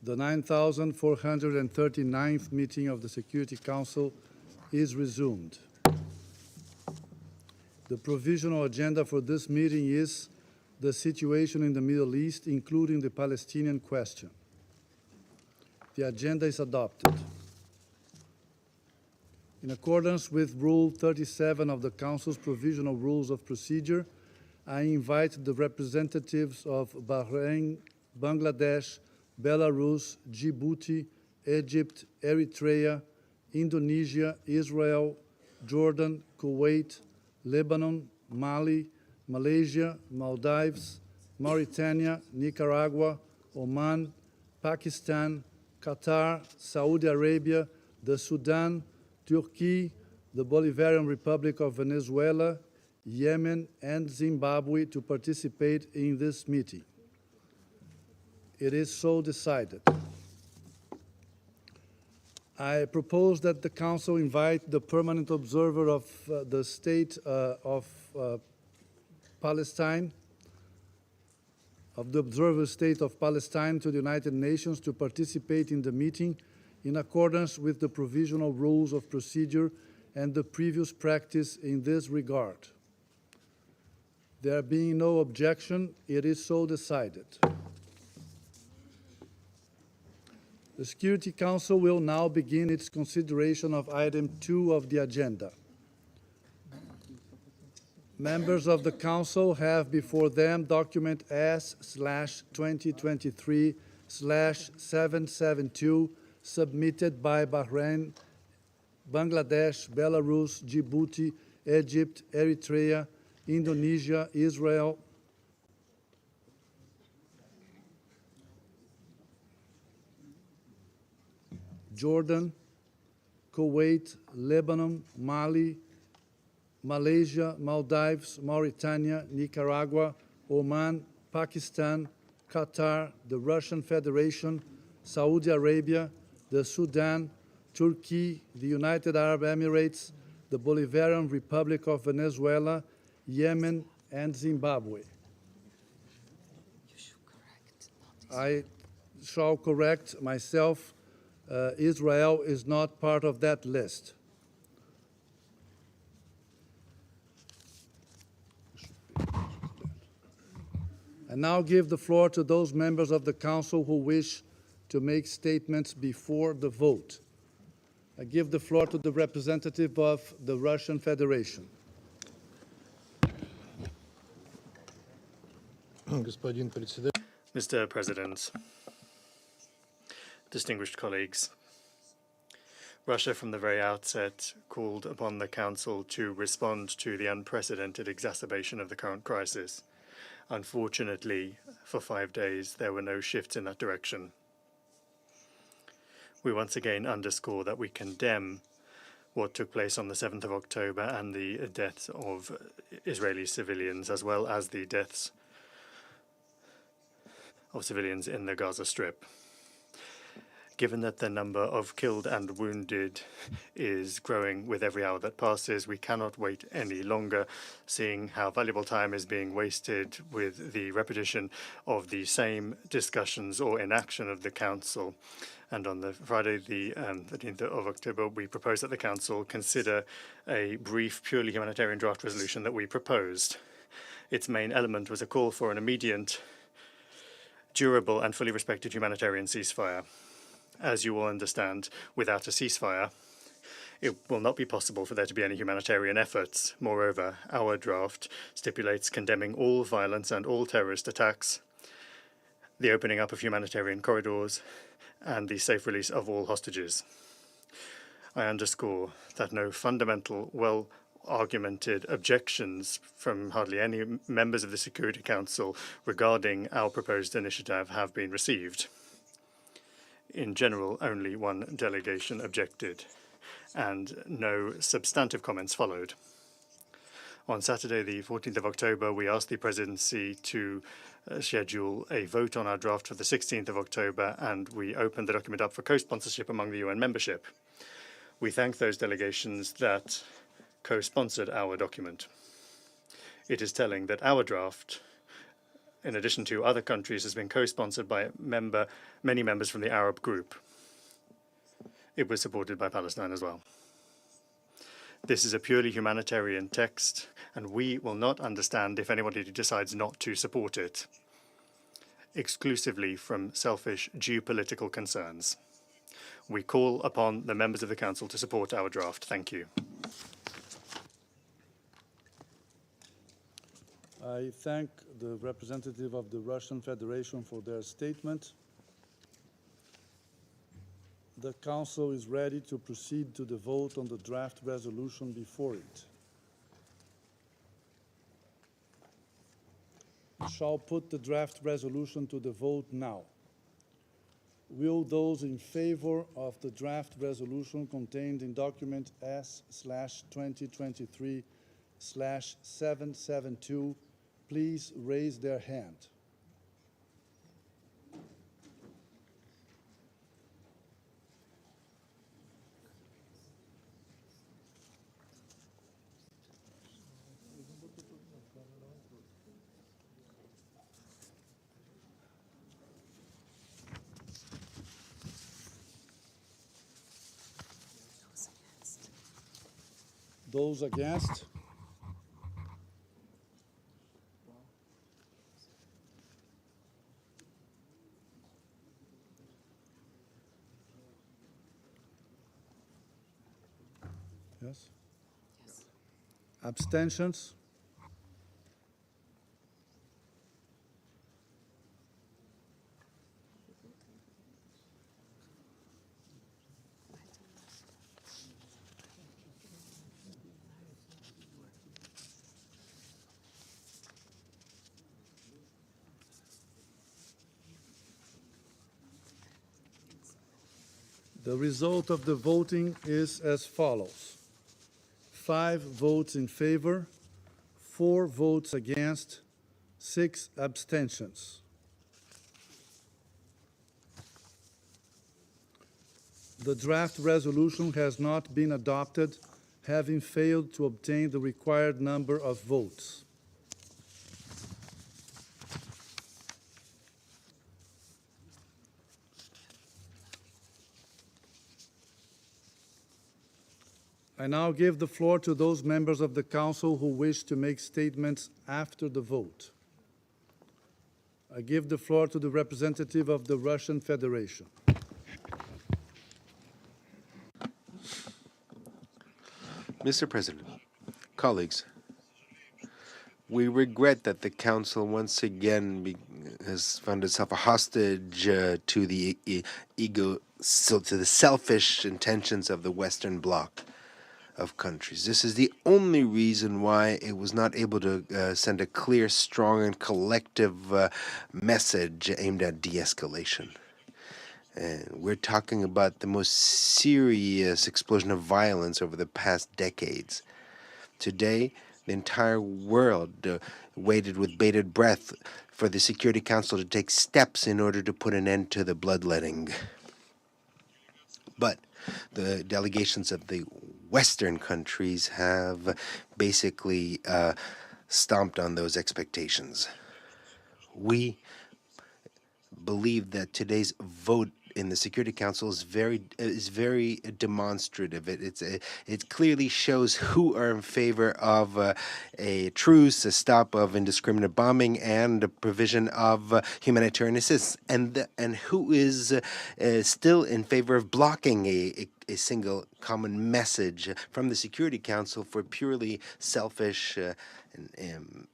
The 9,439th meeting of the Security Council is resumed. The provisional agenda for this meeting is the situation in the Middle East, including the Palestinian question. The agenda is adopted. In accordance with Rule 37 of the Council's Provisional Rules of Procedure, I invite the representatives of Bahrain, Bangladesh, Belarus, Djibouti, Egypt, Eritrea, Indonesia, Israel, Jordan, Kuwait, Lebanon, Mali, Malaysia, Maldives, Mauritania, Nicaragua, Oman, Pakistan, Qatar, Saudi Arabia, the Sudan, Turkey, the Bolivarian Republic of Venezuela, Yemen, and Zimbabwe to participate in this meeting. It is so decided. I propose that the Council invite the permanent observer of the State of Palestine, of the observer State of Palestine to the United Nations to participate in the meeting in accordance with the provisional rules of procedure and the previous practice in this regard. There being no objection, it is so decided. The Security Council will now begin its consideration of item 2 of the agenda. Members of the Council have before them document S/2023/772 submitted by Bahrain, Bangladesh, Belarus, Djibouti, Egypt, Eritrea, Indonesia, Israel, Jordan, Kuwait, Lebanon, Mali, Malaysia, Maldives, Mauritania, Nicaragua, Oman, Pakistan, Qatar, the Russian Federation, Saudi Arabia, the Sudan, Turkey, the United Arab Emirates, the Bolivarian Republic of Venezuela, Yemen, and Zimbabwe. I shall correct myself. Israel is not part of that list. I now give the floor to those members of the Council who wish to make statements before the vote. I give the floor to the representative of the Russian Federation. Mr. President, distinguished colleagues, Russia from the very outset called upon the Council to respond to the unprecedented exacerbation of the current crisis. Unfortunately, for 5 days, there were no shifts in that direction. We once again underscore that we condemn what took place on the 7th of October and the deaths of Israeli civilians, as well as the deaths of civilians in the Gaza Strip. Given that the number of killed and wounded is growing with every hour that passes, we cannot wait any longer, seeing how valuable time is being wasted with the repetition of the same discussions or inaction of the Council. And on the Friday, the 13th of October, we proposed that the Council consider a brief, purely humanitarian draft resolution that we proposed. Its main element was a call for an immediate, durable and fully respected humanitarian ceasefire. As you all understand, without a ceasefire, it will not be possible for there to be any humanitarian efforts. Moreover, our draft stipulates condemning all violence and all terrorist attacks, the opening up of humanitarian corridors, and the safe release of all hostages. I underscore that no fundamental, well-argumented objections from hardly any members of the Security Council regarding our proposed initiative have been received. In general, only one delegation objected, and no substantive comments followed. On Saturday, the 14th of October, we asked the Presidency to schedule a vote on our draft for the 16th of October, and we opened the document up for co-sponsorship among the UN membership. We thank those delegations that co-sponsored our document. It is telling that our draft in addition to other countries, has been co-sponsored by many members from the Arab group. It was supported by Palestine as well. This is a purely humanitarian text, and we will not understand if anybody decides not to support it, exclusively from selfish geopolitical concerns. We call upon the members of the Council to support our draft. Thank you. I thank the representative of the Russian Federation for their statement. The Council is ready to proceed to the vote on the draft resolution before it. We shall put the draft resolution to the vote now. Will those in favor of the draft resolution contained in document S/2023/772 please raise their hand? Those against? Yes? Yes. Abstentions? The result of the voting is as follows: 5 votes in favor, 4 votes against, 6 abstentions. The draft resolution has not been adopted, having failed to obtain the required number of votes. I now give the floor to those members of the Council who wish to make statements after the vote. I give the floor to the representative of the Russian Federation. Mr. President, colleagues, we regret that the Council once again has found itself a hostage to the to the selfish intentions of the Western Bloc of countries. This is the only reason why it was not able to send a clear, strong, and collective message aimed at de-escalation. And we're talking about the most serious explosion of violence over the past decades. Today, the entire world waited with bated breath for the Security Council to take steps in order to put an end to the bloodletting. But the delegations of the Western countries have basically stomped on those expectations. We believe that today's vote in the Security Council is very demonstrative. It clearly shows who are in favor of a truce, a stop of indiscriminate bombing, and a provision of humanitarian assistance, and who is still in favor of blocking a single common message from the Security Council for purely selfish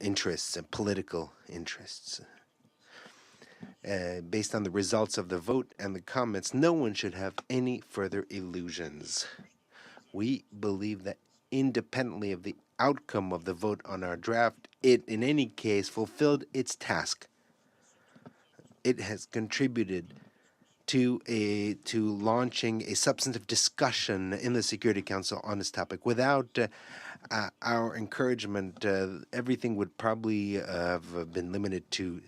interests and political interests. Based on the results of the vote and the comments, no one should have any further illusions. We believe that independently of the outcome of the vote on our draft, it in any case fulfilled its task. It has contributed to launching a substantive discussion in the Security Council on this topic. Without our encouragement, everything would probably have been limited to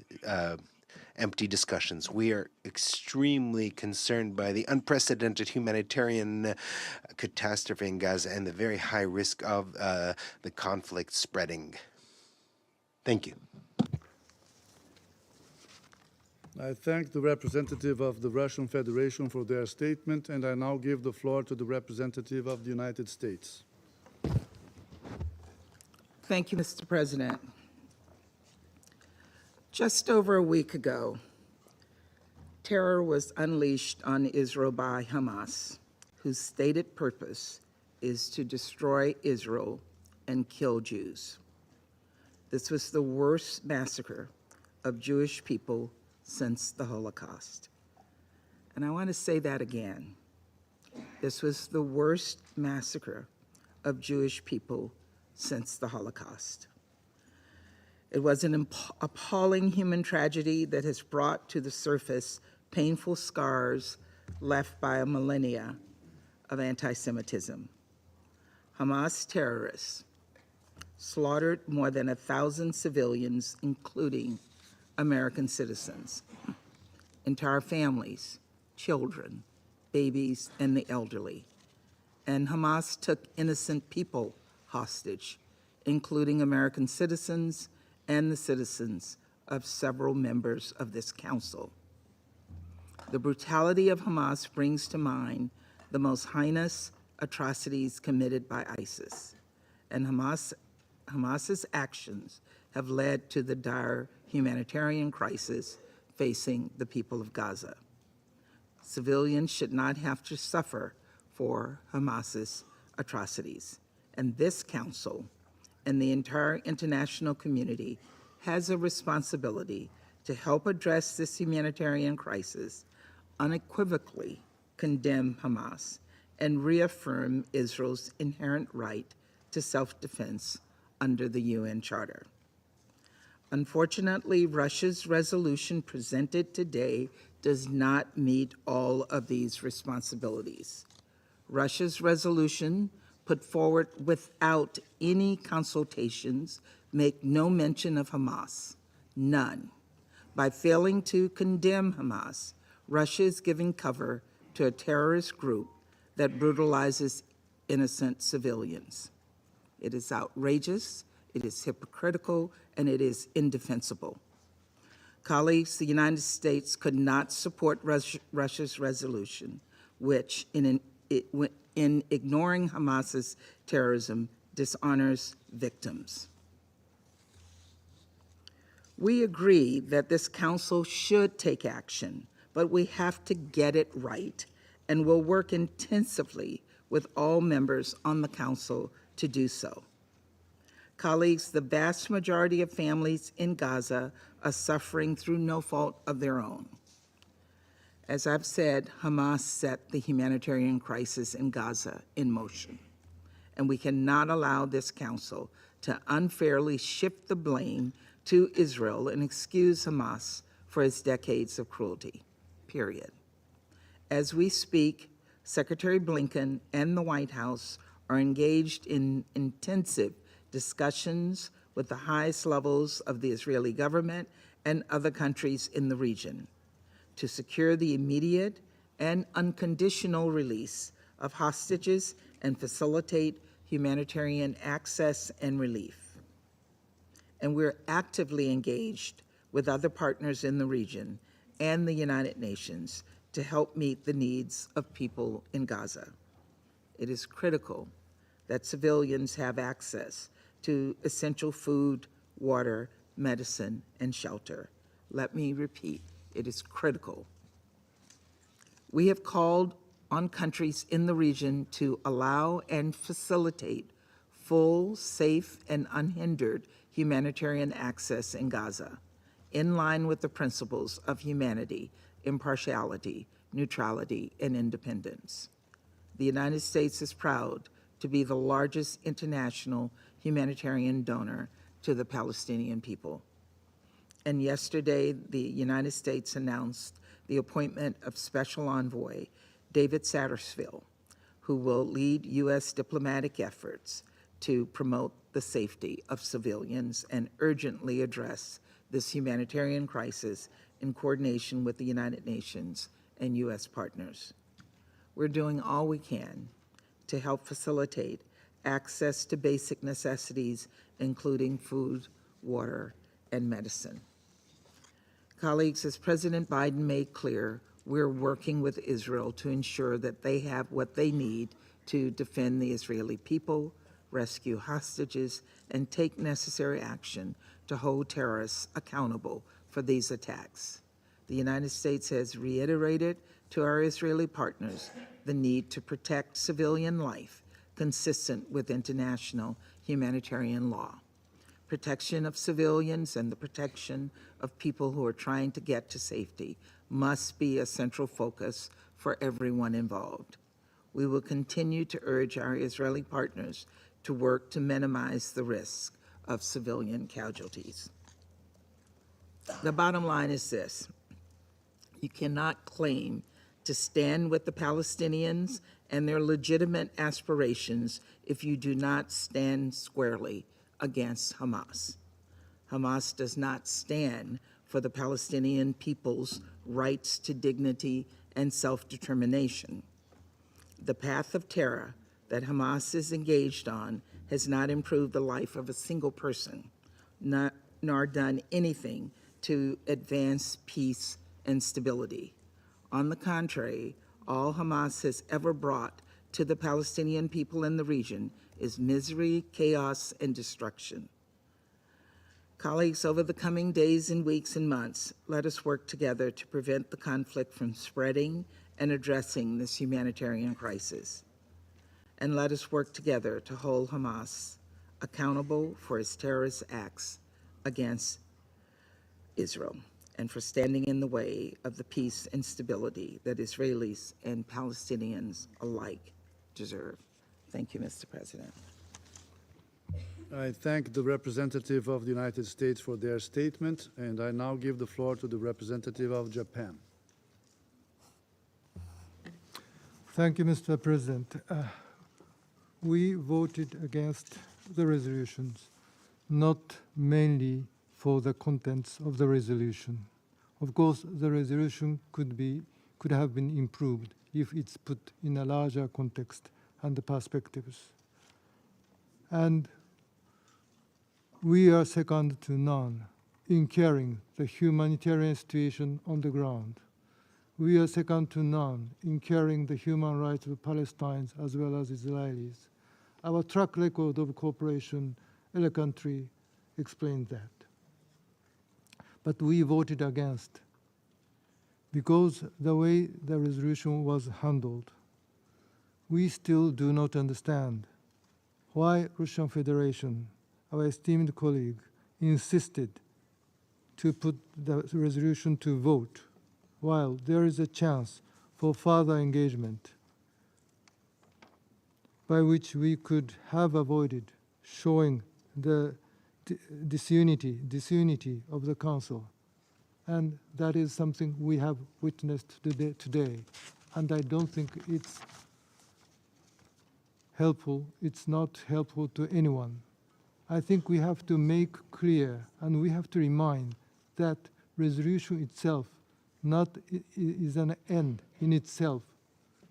empty discussions. We are extremely concerned by the unprecedented humanitarian catastrophe in Gaza and the very high risk of the conflict spreading. Thank you. I thank the representative of the Russian Federation for their statement, and I now give the floor to the representative of the United States. Thank you, Mr. President. Just over a week ago, terror was unleashed on Israel by Hamas, whose stated purpose is to destroy Israel and kill Jews. This was the worst massacre of Jewish people since the Holocaust. And I want to say that again. This was the worst massacre of Jewish people since the Holocaust. It was an appalling human tragedy that has brought to the surface painful scars left by a millennia of anti-Semitism. Hamas terrorists slaughtered more than 1,000 civilians, including American citizens, entire families, children, babies, and the elderly. And Hamas took innocent people hostage, including American citizens and the citizens of several members of this council. The brutality of Hamas brings to mind the most heinous atrocities committed by ISIS, and Hamas's actions have led to the dire humanitarian crisis facing the people of Gaza. Civilians should not have to suffer for Hamas's atrocities, and this council and the entire international community has a responsibility to help address this humanitarian crisis, unequivocally condemn Hamas, and reaffirm Israel's inherent right to self-defense under the UN Charter. Unfortunately, Russia's resolution presented today does not meet all of these responsibilities. Russia's resolution, put forward without any consultations, make no mention of Hamas, none. By failing to condemn Hamas, Russia is giving cover to a terrorist group that brutalizes innocent civilians. It is outrageous, it is hypocritical, and it is indefensible. Colleagues, the United States could not support Russia's resolution, which, in ignoring Hamas's terrorism, dishonors victims. We agree that this council should take action, but we have to get it right, and will work intensively with all members on the council to do so. Colleagues, the vast majority of families in Gaza are suffering through no fault of their own. As I've said, Hamas set the humanitarian crisis in Gaza in motion, and we cannot allow this council to unfairly shift the blame to Israel and excuse Hamas for its decades of cruelty, period. As we speak, Secretary Blinken and the White House are engaged in intensive discussions with the highest levels of the Israeli government and other countries in the region to secure the immediate and unconditional release of hostages and facilitate humanitarian access and relief. And we're actively engaged with other partners in the region and the United Nations to help meet the needs of people in Gaza. It is critical that civilians have access to essential food, water, medicine, and shelter. Let me repeat, it is critical. We have called on countries in the region to allow and facilitate full, safe, and unhindered humanitarian access in Gaza, in line with the principles of humanity, impartiality, neutrality, and independence. The United States is proud to be the largest international humanitarian donor to the Palestinian people. And yesterday, the United States announced the appointment of Special Envoy David Satterfield, who will lead U.S. diplomatic efforts to promote the safety of civilians and urgently address this humanitarian crisis in coordination with the United Nations and U.S. partners. We're doing all we can to help facilitate access to basic necessities, including food, water, and medicine. Colleagues, as President Biden made clear, we're working with Israel to ensure that they have what they need to defend the Israeli people, rescue hostages, and take necessary action to hold terrorists accountable for these attacks. The United States has reiterated to our Israeli partners the need to protect civilian life consistent with international humanitarian law. Protection of civilians and the protection of people who are trying to get to safety must be a central focus for everyone involved. We will continue to urge our Israeli partners to work to minimize the risk of civilian casualties. The bottom line is this: you cannot claim to stand with the Palestinians and their legitimate aspirations if you do not stand squarely against Hamas. Hamas does not stand for the Palestinian people's rights to dignity and self-determination. The path of terror that Hamas is engaged on has not improved the life of a single person, nor done anything to advance peace and stability. On the contrary, all Hamas has ever brought to the Palestinian people in the region is misery, chaos, and destruction. Colleagues, over the coming days and weeks and months, let us work together to prevent the conflict from spreading and addressing this humanitarian crisis. And let us work together to hold Hamas accountable for its terrorist acts against Israel and for standing in the way of the peace and stability that Israelis and Palestinians alike deserve. Thank you, Mr. President. I thank the representative of the United States for their statement, and I now give the floor to the representative of Japan. Thank you, Mr. President. We voted against the resolutions, not mainly for the contents of the resolution. Of course, the resolution could have been improved if it's put in a larger context and the perspectives. And we are second to none in carrying the humanitarian situation on the ground. We are second to none in carrying the human rights of Palestinians as well as Israelis. Our track record of cooperation in the country explains that. But we voted against because the way the resolution was handled. We still do not understand why Russian Federation, our esteemed colleague, insisted to put the resolution to vote while there is a chance for further engagement by which we could have avoided showing the disunity of the Council. And that is something we have witnessed today. And I don't think it's helpful. It's not helpful to anyone. I think we have to make clear and we have to remind that resolution itself is an end in itself.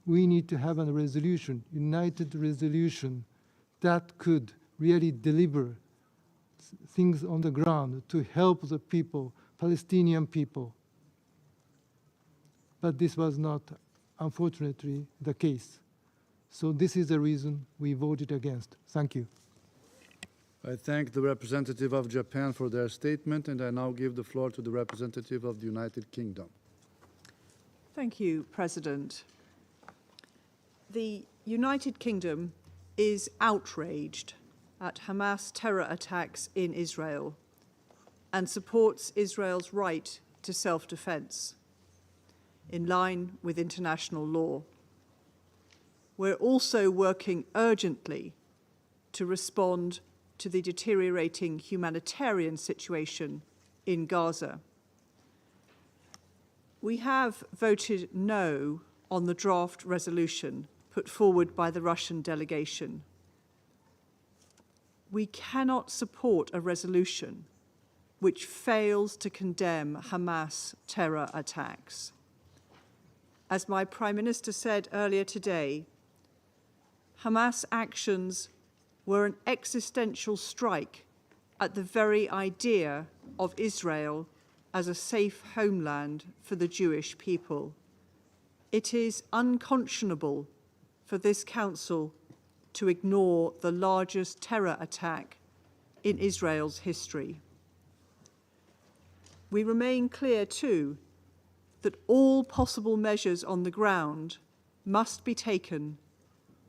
We need to have a resolution, united resolution, that could really deliver things on the ground to help the people, Palestinian people. But this was not, unfortunately, the case. So this is the reason we voted against. Thank you. I thank the representative of Japan for their statement, and I now give the floor to the representative of the United Kingdom. Thank you, President. The United Kingdom is outraged at Hamas terror attacks in Israel and supports Israel's right to self-defense in line with international law. We're also working urgently to respond to the deteriorating humanitarian situation in Gaza. We have voted no on the draft resolution put forward by the Russian delegation. We cannot support a resolution which fails to condemn Hamas terror attacks. As my Prime Minister said earlier today, Hamas actions were an existential strike at the very idea of Israel as a safe homeland for the Jewish people. It is unconscionable for this Council to ignore the largest terror attack in Israel's history. We remain clear, too, that all possible measures on the ground must be taken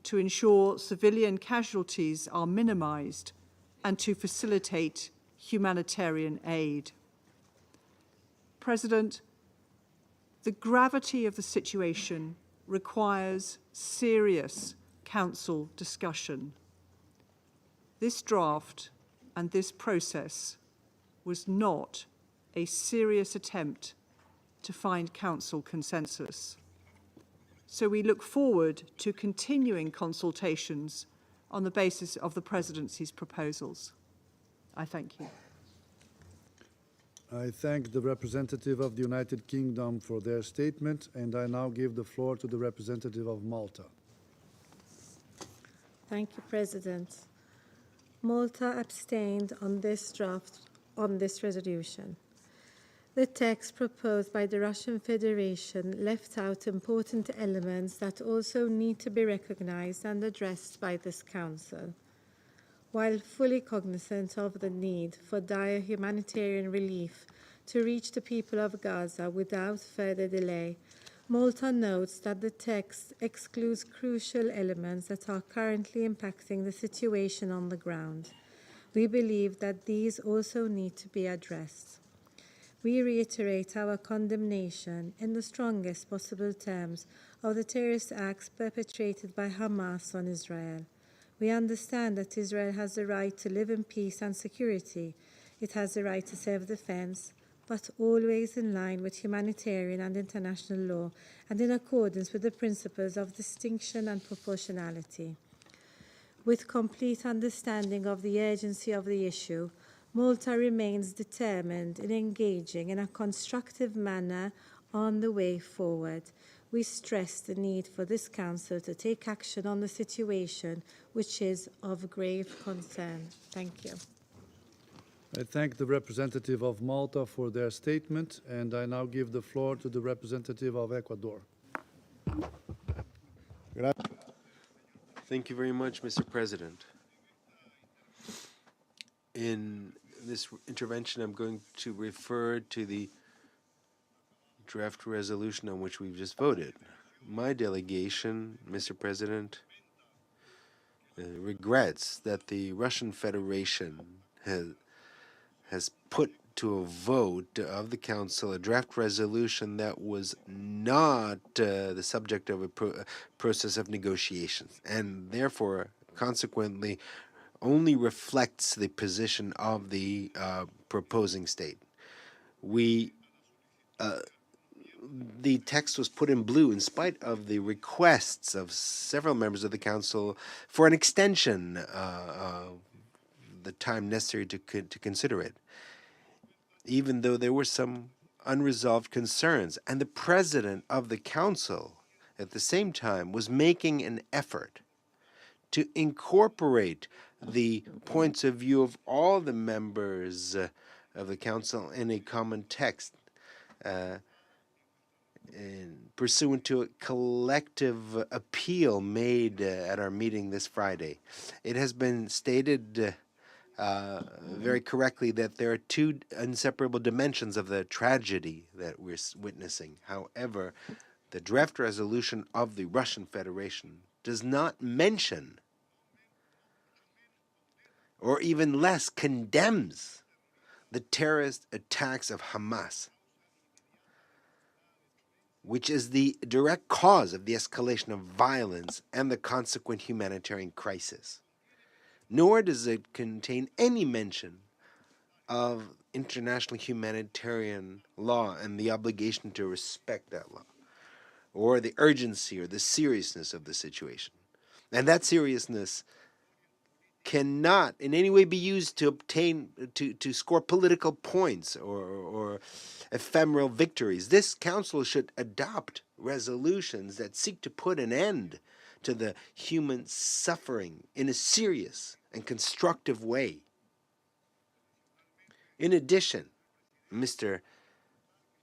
to ensure civilian casualties are minimised and to facilitate humanitarian aid. President, the gravity of the situation requires serious Council discussion. This draft and this process was not a serious attempt to find Council consensus. So we look forward to continuing consultations on the basis of the Presidency's proposals. I thank you. I thank the representative of the United Kingdom for their statement, and I now give the floor to the representative of Malta. Thank you, President. Malta abstained on this draft on this resolution. The text proposed by the Russian Federation left out important elements that also need to be recognized and addressed by this Council. While fully cognizant of the need for dire humanitarian relief to reach the people of Gaza without further delay, Malta notes that the text excludes crucial elements that are currently impacting the situation on the ground. We believe that these also need to be addressed. We reiterate our condemnation in the strongest possible terms of the terrorist acts perpetrated by Hamas on Israel. We understand that Israel has the right to live in peace and security. It has the right to self-defense, but always in line with humanitarian and international law and in accordance with the principles of distinction and proportionality. With complete understanding of the urgency of the issue, Malta remains determined in engaging in a constructive manner on the way forward. We stress the need for this Council to take action on the situation, which is of grave concern. Thank you. I thank the representative of Malta for their statement, and I now give the floor to the representative of Ecuador. Thank you very much, Mr. President. In this intervention, I'm going to refer to the draft resolution on which we've just voted. My delegation, Mr. President, regrets that the Russian Federation has put to a vote of the Council a draft resolution that was not the subject of a process of negotiations, and therefore, consequently, only reflects the position of the proposing state. The text was put in blue in spite of the requests of several members of the Council for an extension of the time necessary to consider it, even though there were some unresolved concerns. And the President of the Council, at the same time, was making an effort to incorporate the points of view of all the members of the Council in a common text, pursuant to a collective appeal made at our meeting this Friday. It has been stated very correctly that there are two inseparable dimensions of the tragedy that we're witnessing. However, the draft resolution of the Russian Federation does not mention, or even less condemns, the terrorist attacks of Hamas, which is the direct cause of the escalation of violence and the consequent humanitarian crisis. Nor does it contain any mention of international humanitarian law and the obligation to respect that law, or the urgency or the seriousness of the situation. And that seriousness cannot in any way be used to to score political points or ephemeral victories. This Council should adopt resolutions that seek to put an end to the human suffering in a serious and constructive way. In addition, Mr.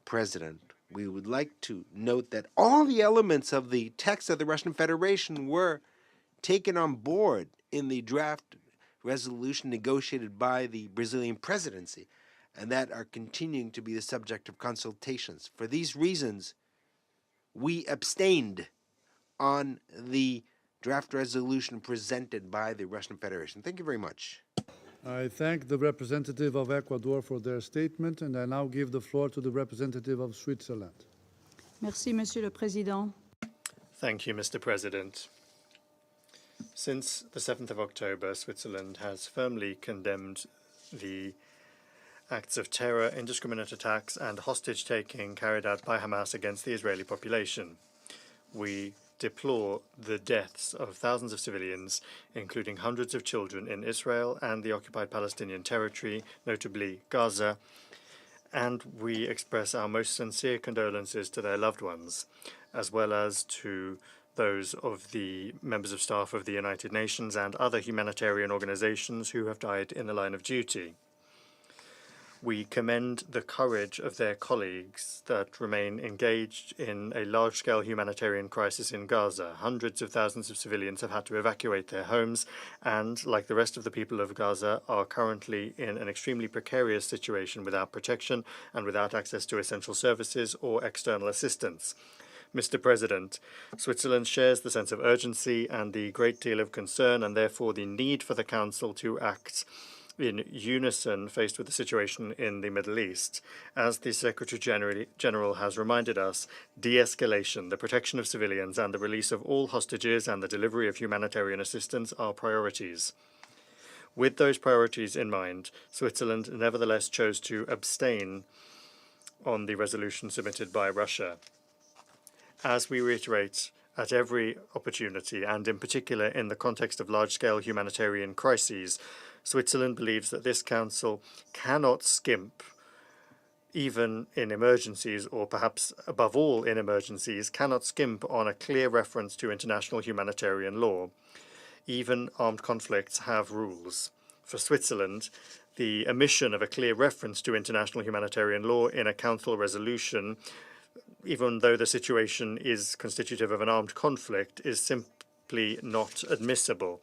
President, we would like to note that all the elements of the text of the Russian Federation were taken on board in the draft resolution negotiated by the Brazilian presidency, and that are continuing to be the subject of consultations. For these reasons, we abstained on the draft resolution presented by the Russian Federation. Thank you very much. I thank the representative of Ecuador for their statement, and I now give the floor to the representative of Switzerland. Merci, Monsieur le Président. Thank you, Mr. President. Since the 7th of October, Switzerland has firmly condemned the acts of terror, indiscriminate attacks, and hostage-taking carried out by Hamas against the Israeli population. We deplore the deaths of thousands of civilians, including hundreds of children in Israel and the occupied Palestinian territory, notably Gaza, and we express our most sincere condolences to their loved ones, as well as to those of the members of staff of the United Nations and other humanitarian organizations who have died in the line of duty. We commend the courage of their colleagues that remain engaged in a large-scale humanitarian crisis in Gaza. Hundreds of thousands of civilians have had to evacuate their homes and, like the rest of the people of Gaza, are currently in an extremely precarious situation without protection and without access to essential services or external assistance. Mr. President, Switzerland shares the sense of urgency and the great deal of concern, and therefore the need for the Council to act in unison faced with the situation in the Middle East. As the Secretary-General has reminded us, de-escalation, the protection of civilians, and the release of all hostages and the delivery of humanitarian assistance are priorities. With those priorities in mind, Switzerland nevertheless chose to abstain on the resolution submitted by Russia. As we reiterate at every opportunity, and in particular in the context of large-scale humanitarian crises, Switzerland believes that this Council cannot skimp, even in emergencies, or perhaps above all in emergencies, cannot skimp on a clear reference to international humanitarian law. Even armed conflicts have rules. For Switzerland, the omission of a clear reference to international humanitarian law in a Council resolution, even though the situation is constitutive of an armed conflict, is simply not admissible.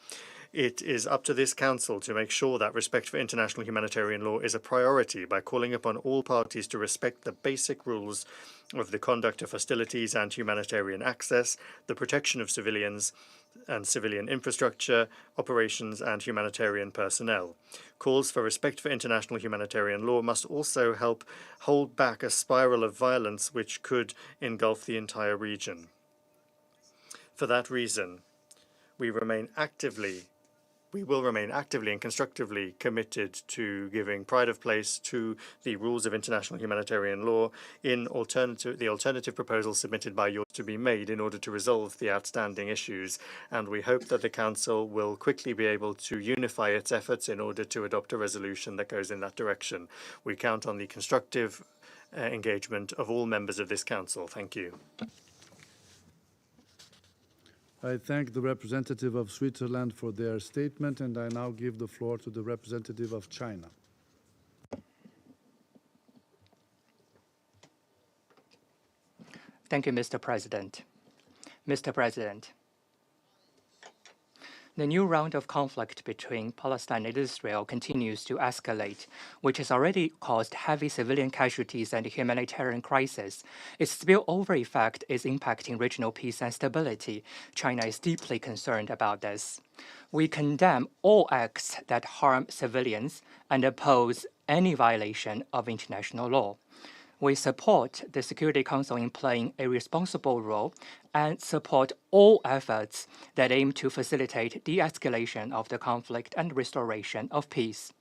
It is up to this Council to make sure that respect for international humanitarian law is a priority by calling upon all parties to respect the basic rules of the conduct of hostilities and humanitarian access, the protection of civilians and civilian infrastructure, operations and humanitarian personnel. Calls for respect for international humanitarian law must also help hold back a spiral of violence which could engulf the entire region. For that reason, we will remain actively and constructively committed to giving pride of place to the rules of international humanitarian law in the alternative proposals submitted by yours to be made in order to resolve the outstanding issues. And we hope that the Council will quickly be able to unify its efforts in order to adopt a resolution that goes in that direction. We count on the constructive engagement of all members of this Council. Thank you. I thank the representative of Switzerland for their statement, and I now give the floor to the representative of China. Thank you, Mr. President. Mr. President, the new round of conflict between Palestine and Israel continues to escalate, which has already caused heavy civilian casualties and a humanitarian crisis. Its spillover effect is impacting regional peace and stability. China is deeply concerned about this. We condemn all acts that harm civilians and oppose any violation of international law. We support the Security Council in playing a responsible role and support all efforts that aim to facilitate de-escalation of the conflict and restoration of peace.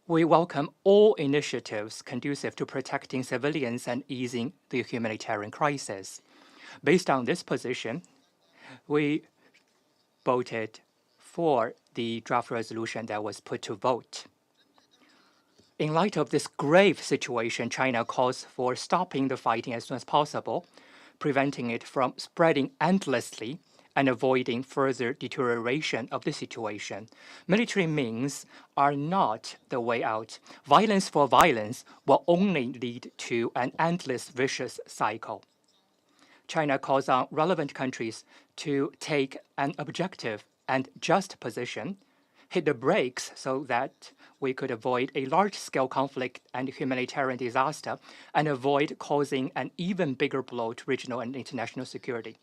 We welcome all initiatives conducive to protecting civilians and easing the humanitarian crisis. Based on this position, we voted for the draft resolution that was put to vote. In light of this grave situation, China calls for stopping the fighting as soon as possible, preventing it from spreading endlessly, and avoiding further deterioration of the situation. Military means are not the way out. Violence for violence will only lead to an endless vicious cycle. China calls on relevant countries to take an objective and just position, hit the brakes so that we could avoid a large-scale conflict and humanitarian disaster and avoid causing an even bigger blow to regional and international security.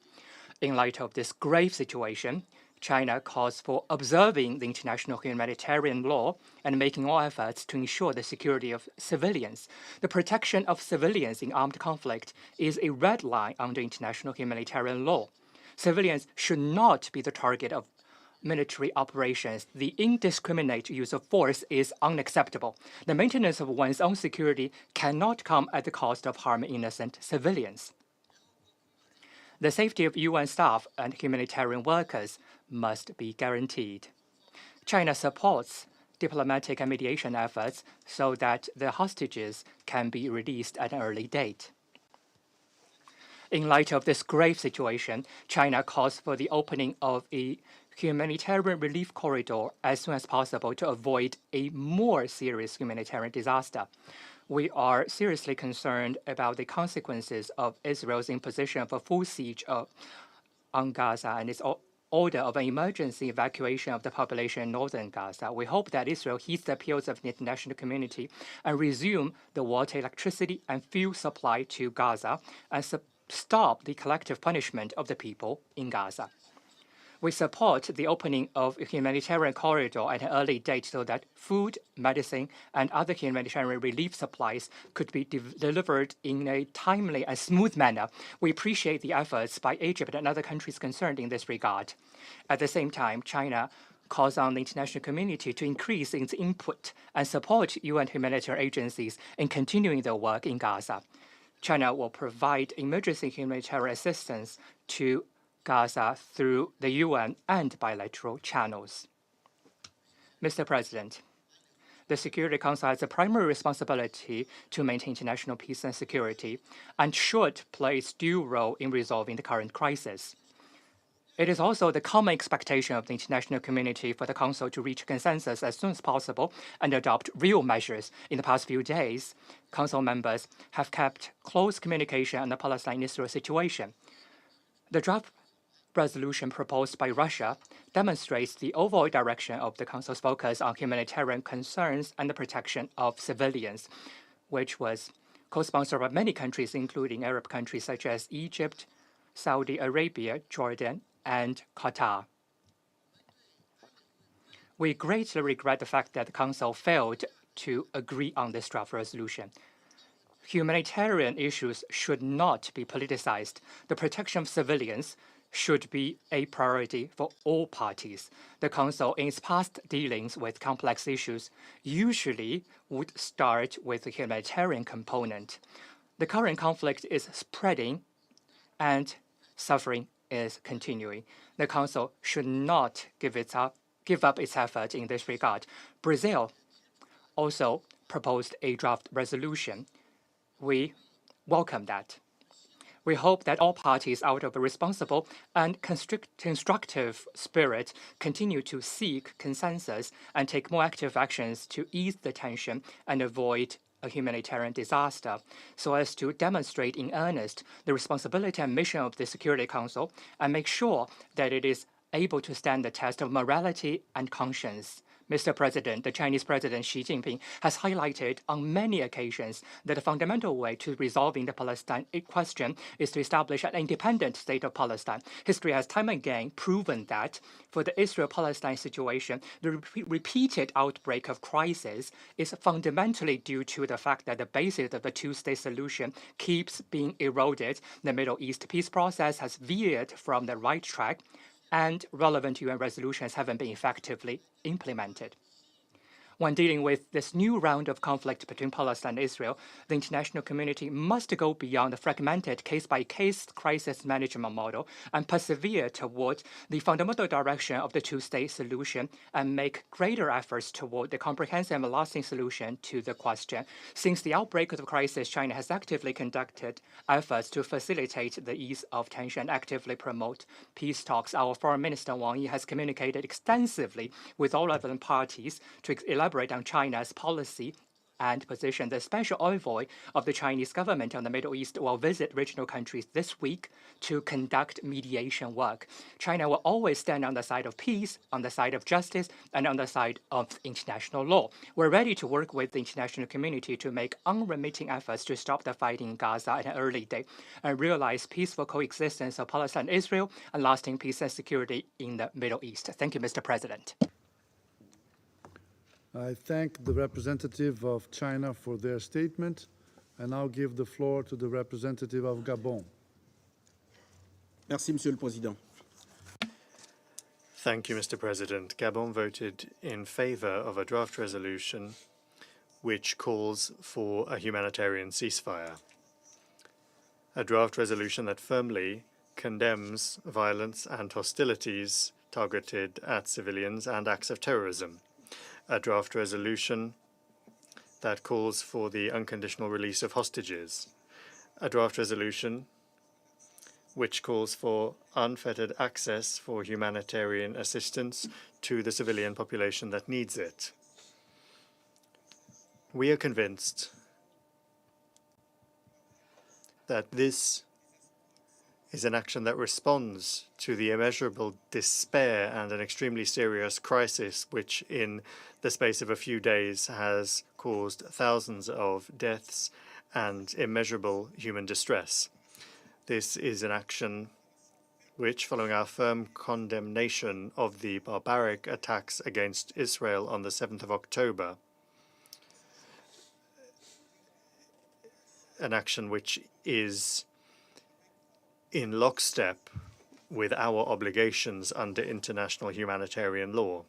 In light of this grave situation, China calls for observing the international humanitarian law and making all efforts to ensure the security of civilians. The protection of civilians in armed conflict is a red line under international humanitarian law. Civilians should not be the target of military operations. The indiscriminate use of force is unacceptable. The maintenance of one's own security cannot come at the cost of harming innocent civilians. The safety of UN staff and humanitarian workers must be guaranteed. China supports diplomatic and mediation efforts so that the hostages can be released at an early date. In light of this grave situation, China calls for the opening of a humanitarian relief corridor as soon as possible to avoid a more serious humanitarian disaster. We are seriously concerned about the consequences of Israel's imposition of a full siege on Gaza and its order of an emergency evacuation of the population in northern Gaza. We hope that Israel heeds the appeals of the international community and resume the water, electricity, and fuel supply to Gaza and stop the collective punishment of the people in Gaza. We support the opening of a humanitarian corridor at an early date so that food, medicine, and other humanitarian relief supplies could be delivered in a timely and smooth manner. We appreciate the efforts by Egypt and other countries concerned in this regard. At the same time, China calls on the international community to increase its input and support UN humanitarian agencies in continuing their work in Gaza. China will provide emergency humanitarian assistance to Gaza through the UN and bilateral channels. Mr. President, the Security Council has a primary responsibility to maintain international peace and security and should play its due role in resolving the current crisis. It is also the common expectation of the international community for the Council to reach consensus as soon as possible and adopt real measures. In the past few days, Council members have kept close communication on the Palestine-Israel situation. The draft resolution proposed by Russia demonstrates the overall direction of the Council's focus on humanitarian concerns and the protection of civilians, which was co-sponsored by many countries, including Arab countries such as Egypt, Saudi Arabia, Jordan, and Qatar. We greatly regret the fact that the Council failed to agree on this draft resolution. Humanitarian issues should not be politicized. The protection of civilians should be a priority for all parties. The Council, in its past dealings with complex issues, usually would start with the humanitarian component. The current conflict is spreading and suffering is continuing. The Council should not give up its effort in this regard. Brazil also proposed a draft resolution. We welcome that. We hope that all parties, out of a responsible and constructive spirit, continue to seek consensus and take more active actions to ease the tension and avoid a humanitarian disaster, so as to demonstrate in earnest the responsibility and mission of the Security Council and make sure that it is able to stand the test of morality and conscience. Mr. President, the Chinese President Xi Jinping has highlighted on many occasions that the fundamental way to resolving the Palestine question is to establish an independent state of Palestine. History has time and again proven that for the Israel-Palestine situation, the repeated outbreak of crisis is fundamentally due to the fact that the basis of the two-state solution keeps being eroded. The Middle East peace process has veered from the right track, and relevant UN resolutions haven't been effectively implemented. When dealing with this new round of conflict between Palestine and Israel, the international community must go beyond the fragmented case-by-case crisis management model and persevere toward the fundamental direction of the two-state solution and make greater efforts toward the comprehensive and lasting solution to the question. Since the outbreak of the crisis, China has actively conducted efforts to facilitate the ease of tension and actively promote peace talks. Our Foreign Minister Wang Yi has communicated extensively with all relevant parties to elaborate on China's policy and position. The special envoy of the Chinese government on the Middle East will visit regional countries this week to conduct mediation work. China will always stand on the side of peace, on the side of justice, and on the side of international law. We're ready to work with the international community to make unremitting efforts to stop the fighting in Gaza at an early date and realize peaceful coexistence of Palestine and Israel and lasting peace and security in the Middle East. Thank you, Mr. President. I thank the representative of China for their statement. I now give the floor to the representative of Gabon. Merci, Monsieur le Président. Thank you, Mr. President. Gabon voted in favor of a draft resolution which calls for a humanitarian ceasefire. A draft resolution that firmly condemns violence and hostilities targeted at civilians and acts of terrorism. A draft resolution that calls for the unconditional release of hostages. A draft resolution which calls for unfettered access for humanitarian assistance to the civilian population that needs it. We are convinced that this is an action that responds to the immeasurable despair and an extremely serious crisis which in the space of a few days has caused thousands of deaths and immeasurable human distress. This is an action which, following our firm condemnation of the barbaric attacks against Israel on the 7th of October, an action which is in lockstep with our obligations under international humanitarian law.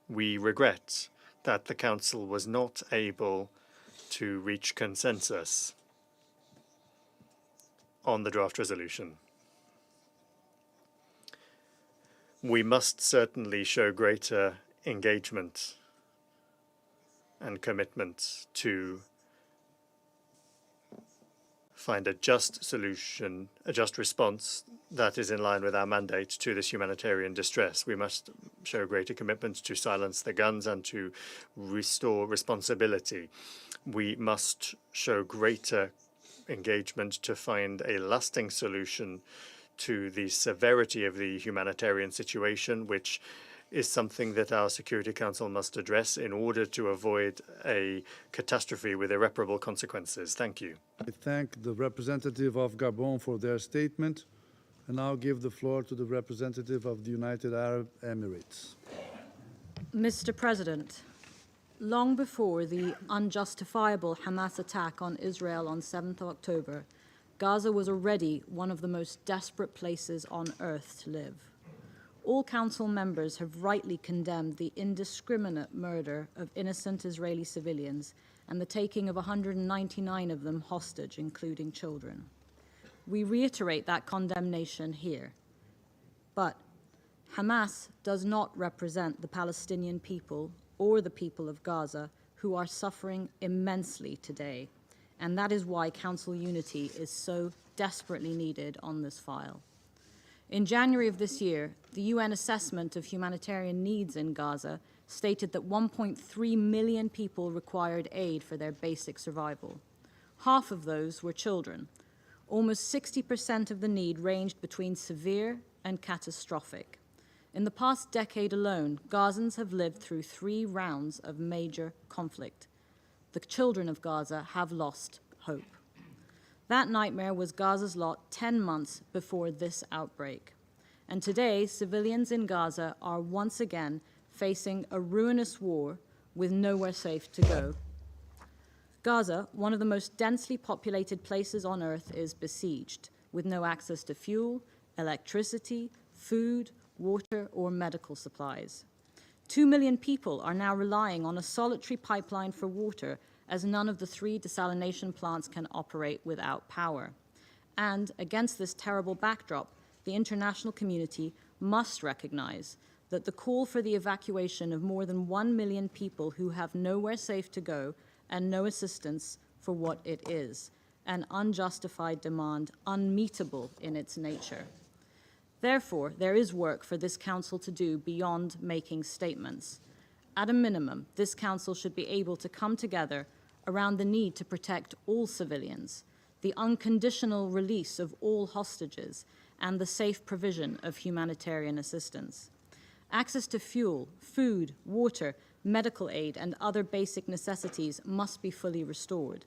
We regret that the Council was not able to reach consensus on the draft resolution. We must certainly show greater engagement and commitment to find a just solution, a just response that is in line with our mandate to this humanitarian distress. We must show greater commitment to silence the guns and to restore responsibility. We must show greater engagement to find a lasting solution to the severity of the humanitarian situation, which is something that our Security Council must address in order to avoid a catastrophe with irreparable consequences. Thank you. I thank the representative of Gabon for their statement, and now give the floor to the representative of the United Arab Emirates. Mr. President, long before the unjustifiable Hamas attack on Israel on 7th of October, Gaza was already one of the most desperate places on earth to live. All Council members have rightly condemned the indiscriminate murder of innocent Israeli civilians and the taking of 199 of them hostage, including children. We reiterate that condemnation here. But Hamas does not represent the Palestinian people or the people of Gaza, who are suffering immensely today. And that is why Council unity is so desperately needed on this file. In January of this year, the UN assessment of humanitarian needs in Gaza stated that 1.3 million people required aid for their basic survival. Half of those were children. Almost 60% of the need ranged between severe and catastrophic. In the past decade alone, Gazans have lived through 3 rounds of major conflict. The children of Gaza have lost hope. That nightmare was Gaza's lot 10 months before this outbreak. And today, civilians in Gaza are once again facing a ruinous war with nowhere safe to go. Gaza, one of the most densely populated places on earth, is besieged, with no access to fuel, electricity, food, water, or medical supplies. 2 million people are now relying on a solitary pipeline for water, as none of the 3 desalination plants can operate without power. And against this terrible backdrop, the international community must recognize that the call for the evacuation of more than 1 million people who have nowhere safe to go and no assistance for what it is, an unjustified demand unmeetable in its nature. Therefore, there is work for this Council to do beyond making statements. At a minimum, this Council should be able to come together around the need to protect all civilians, the unconditional release of all hostages, and the safe provision of humanitarian assistance. Access to fuel, food, water, medical aid, and other basic necessities must be fully restored.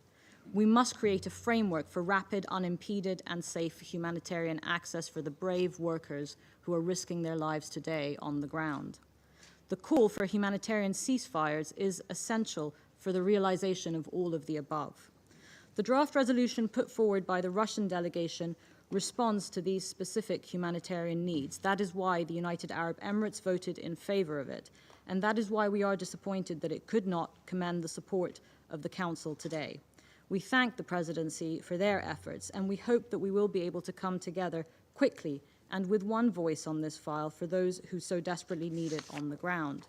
We must create a framework for rapid, unimpeded, and safe humanitarian access for the brave workers who are risking their lives today on the ground. The call for humanitarian ceasefires is essential for the realization of all of the above. The draft resolution put forward by the Russian delegation responds to these specific humanitarian needs. That is why the United Arab Emirates voted in favor of it, and that is why we are disappointed that it could not commend the support of the Council today. We thank the Presidency for their efforts, and we hope that we will be able to come together quickly and with one voice on this file for those who so desperately need it on the ground.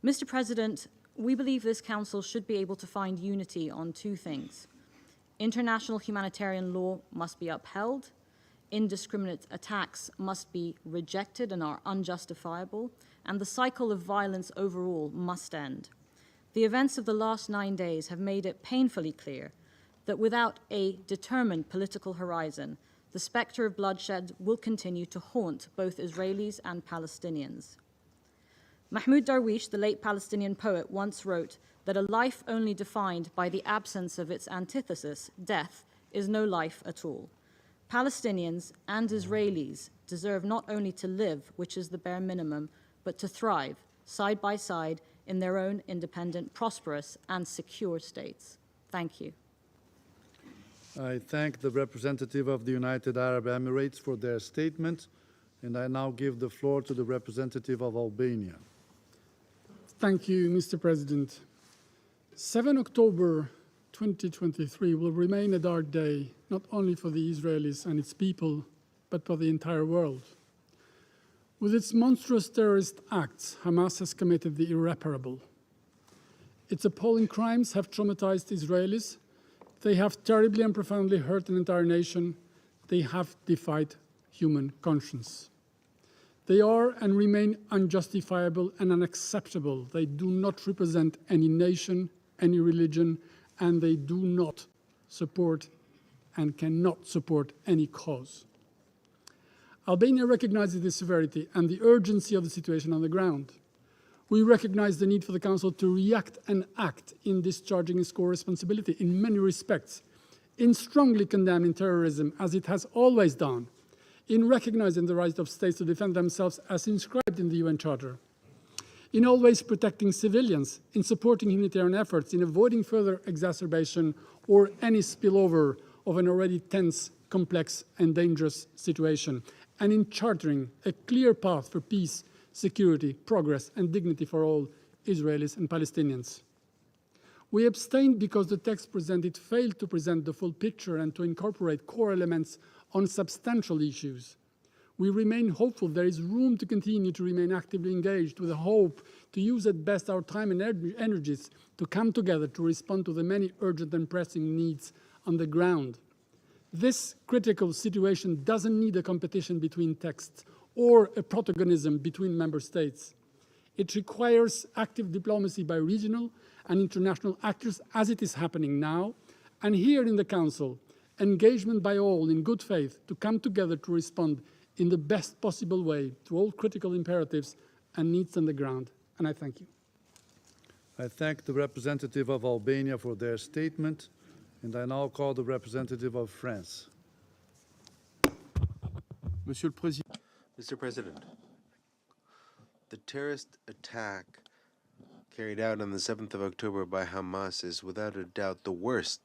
Mr. President, we believe this Council should be able to find unity on 2 things. International humanitarian law must be upheld, indiscriminate attacks must be rejected and are unjustifiable, and the cycle of violence overall must end. The events of the last 9 days have made it painfully clear that without a determined political horizon, the specter of bloodshed will continue to haunt both Israelis and Palestinians. Mahmoud Darwish, the late Palestinian poet, once wrote that a life only defined by the absence of its antithesis, death, is no life at all. Palestinians and Israelis deserve not only to live, which is the bare minimum, but to thrive side by side in their own independent, prosperous, and secure states. Thank you. I thank the representative of the United Arab Emirates for their statement, and I now give the floor to the representative of Albania. Thank you, Mr. President. 7 October 2023 will remain a dark day, not only for the Israelis and its people, but for the entire world. With its monstrous terrorist acts, Hamas has committed the irreparable. Its appalling crimes have traumatized Israelis. They have terribly and profoundly hurt an entire nation. They have defied human conscience. They are and remain unjustifiable and unacceptable. They do not represent any nation, any religion, and they do not support and cannot support any cause. Albania recognizes the severity and the urgency of the situation on the ground. We recognize the need for the Council to react and act in discharging its core responsibility in many respects, in strongly condemning terrorism as it has always done, in recognizing the right of states to defend themselves as inscribed in the UN Charter, in always protecting civilians, in supporting humanitarian efforts, in avoiding further exacerbation or any spillover of an already tense, complex, and dangerous situation, and in chartering a clear path for peace, security, progress, and dignity for all Israelis and Palestinians. We abstained because the text presented failed to present the full picture and to incorporate core elements on substantial issues. We remain hopeful there is room to continue to remain actively engaged with a hope to use at best our time and energies to come together to respond to the many urgent and pressing needs on the ground. This critical situation doesn't need a competition between texts or a protagonism between member states. It requires active diplomacy by regional and international actors, as it is happening now, and here in the Council, engagement by all in good faith to come together to respond in the best possible way to all critical imperatives and needs on the ground. And I thank you. I thank the representative of Albania for their statement, and I now call the representative of France. Mr. President, the terrorist attack carried out on the 7th of October by Hamas is without a doubt the worst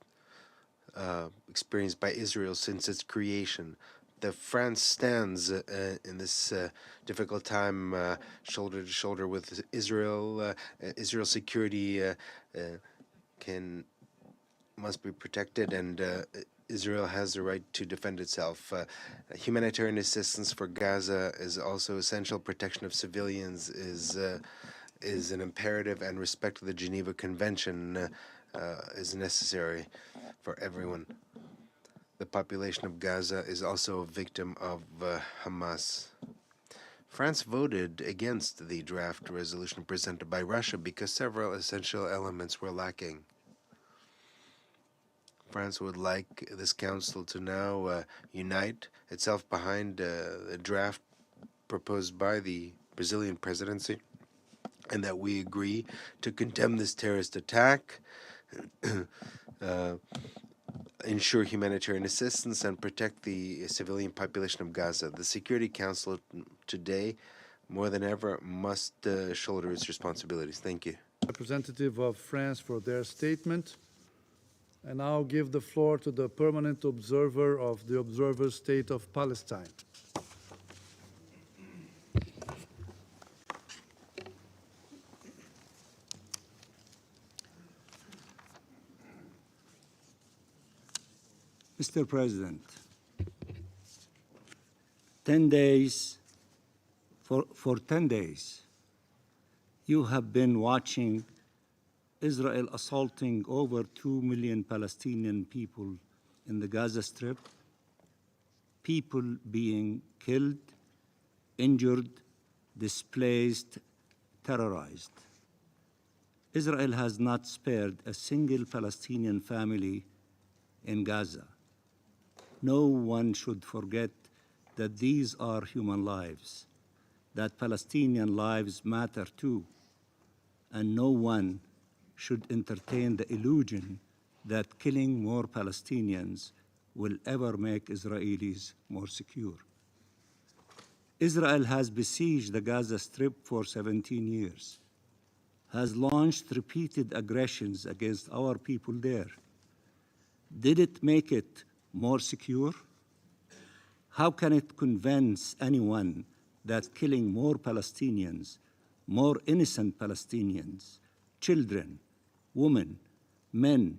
experienced by Israel since its creation. France stands in this difficult time, shoulder to shoulder with Israel. Israel's security must be protected, and Israel has the right to defend itself. Humanitarian assistance for Gaza is also essential. Protection of civilians is an imperative, and respect of the Geneva Convention is necessary for everyone. The population of Gaza is also a victim of Hamas. France voted against the draft resolution presented by Russia because several essential elements were lacking. France would like this council to now unite itself behind the draft proposed by the Brazilian presidency, and that we agree to condemn this terrorist attack, ensure humanitarian assistance, and protect the civilian population of Gaza. The Security Council today, more than ever, must shoulder its responsibilities. Thank you. Representative of France for their statement. And now give the floor to the permanent observer of the Observer State of Palestine. Mr. President, 10 days, for 10 days, you have been watching Israel assaulting over 2 million Palestinian people in the Gaza Strip, people being killed, injured, displaced, terrorized. Israel has not spared a single Palestinian family in Gaza. No one should forget that these are human lives, that Palestinian lives matter too, and no one should entertain the illusion that killing more Palestinians will ever make Israelis more secure. Israel has besieged the Gaza Strip for 17 years, has launched repeated aggressions against our people there. Did it make it more secure? How can it convince anyone that killing more Palestinians, more innocent Palestinians, children, women, men,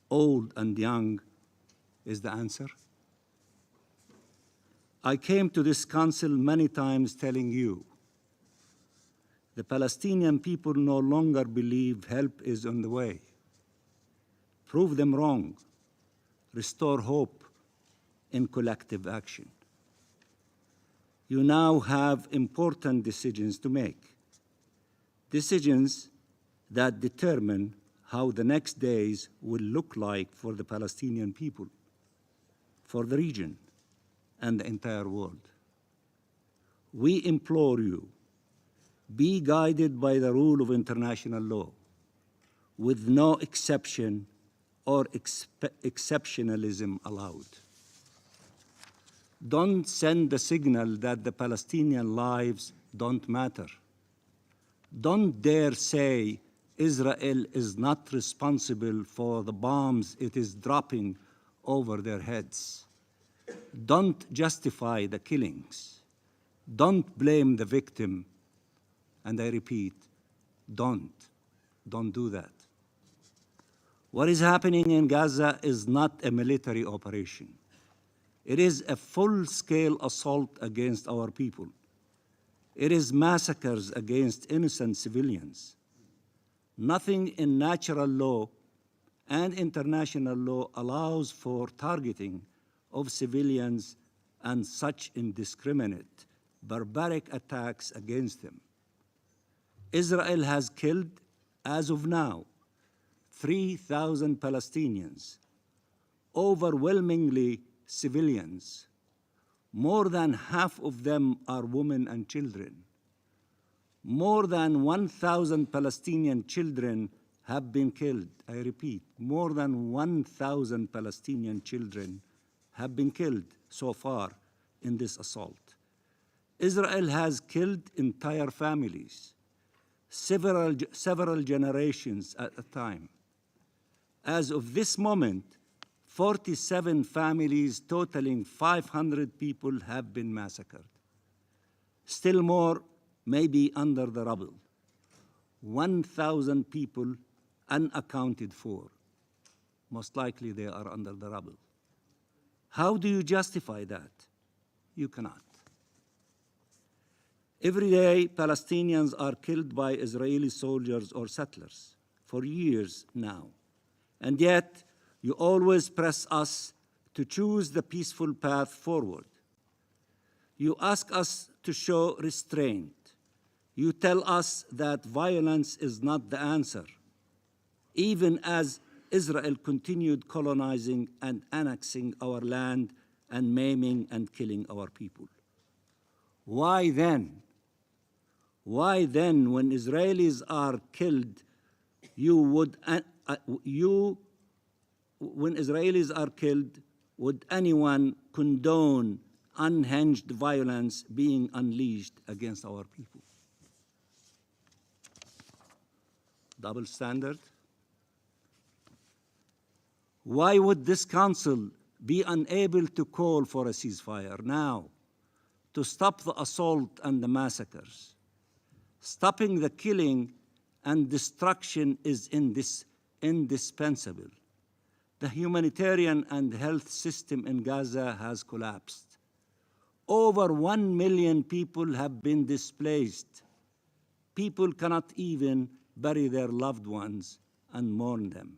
old and young, is the answer? I came to this council many times telling you, the Palestinian people no longer believe help is on the way. Prove them wrong. Restore hope in collective action. You now have important decisions to make. Decisions that determine how the next days will look like for the Palestinian people, for the region, and the entire world. We implore you, be guided by the rule of international law, with no exception or exceptionalism allowed. Don't send the signal that the Palestinian lives don't matter. Don't dare say Israel is not responsible for the bombs it is dropping over their heads. Don't justify the killings. Don't blame the victim. And I repeat, don't do that. What is happening in Gaza is not a military operation. It is a full-scale assault against our people. It is massacres against innocent civilians. Nothing in natural law and international law allows for targeting of civilians and such indiscriminate, barbaric attacks against them. Israel has killed, as of now, 3,000 Palestinians, overwhelmingly civilians. More than half of them are women and children. More than 1,000 Palestinian children have been killed. I repeat, more than 1,000 Palestinian children have been killed so far in this assault. Israel has killed entire families, several generations at a time. As of this moment, 47 families totaling 500 people have been massacred. Still more may be under the rubble. 1,000 people unaccounted for. Most likely they are under the rubble. How do you justify that? You cannot. Every day, Palestinians are killed by Israeli soldiers or settlers for years now. And yet, you always press us to choose the peaceful path forward. You ask us to show restraint. You tell us that violence is not the answer, even as Israel continued colonizing and annexing our land and maiming and killing our people. Why then? Why then, when Israelis are killed, when Israelis are killed, would anyone condone unhinged violence being unleashed against our people? Double standard? Why would this council be unable to call for a ceasefire now, to stop the assault and the massacres? Stopping the killing and destruction is indispensable. The humanitarian and health system in Gaza has collapsed. Over 1 million people have been displaced. People cannot even bury their loved ones and mourn them.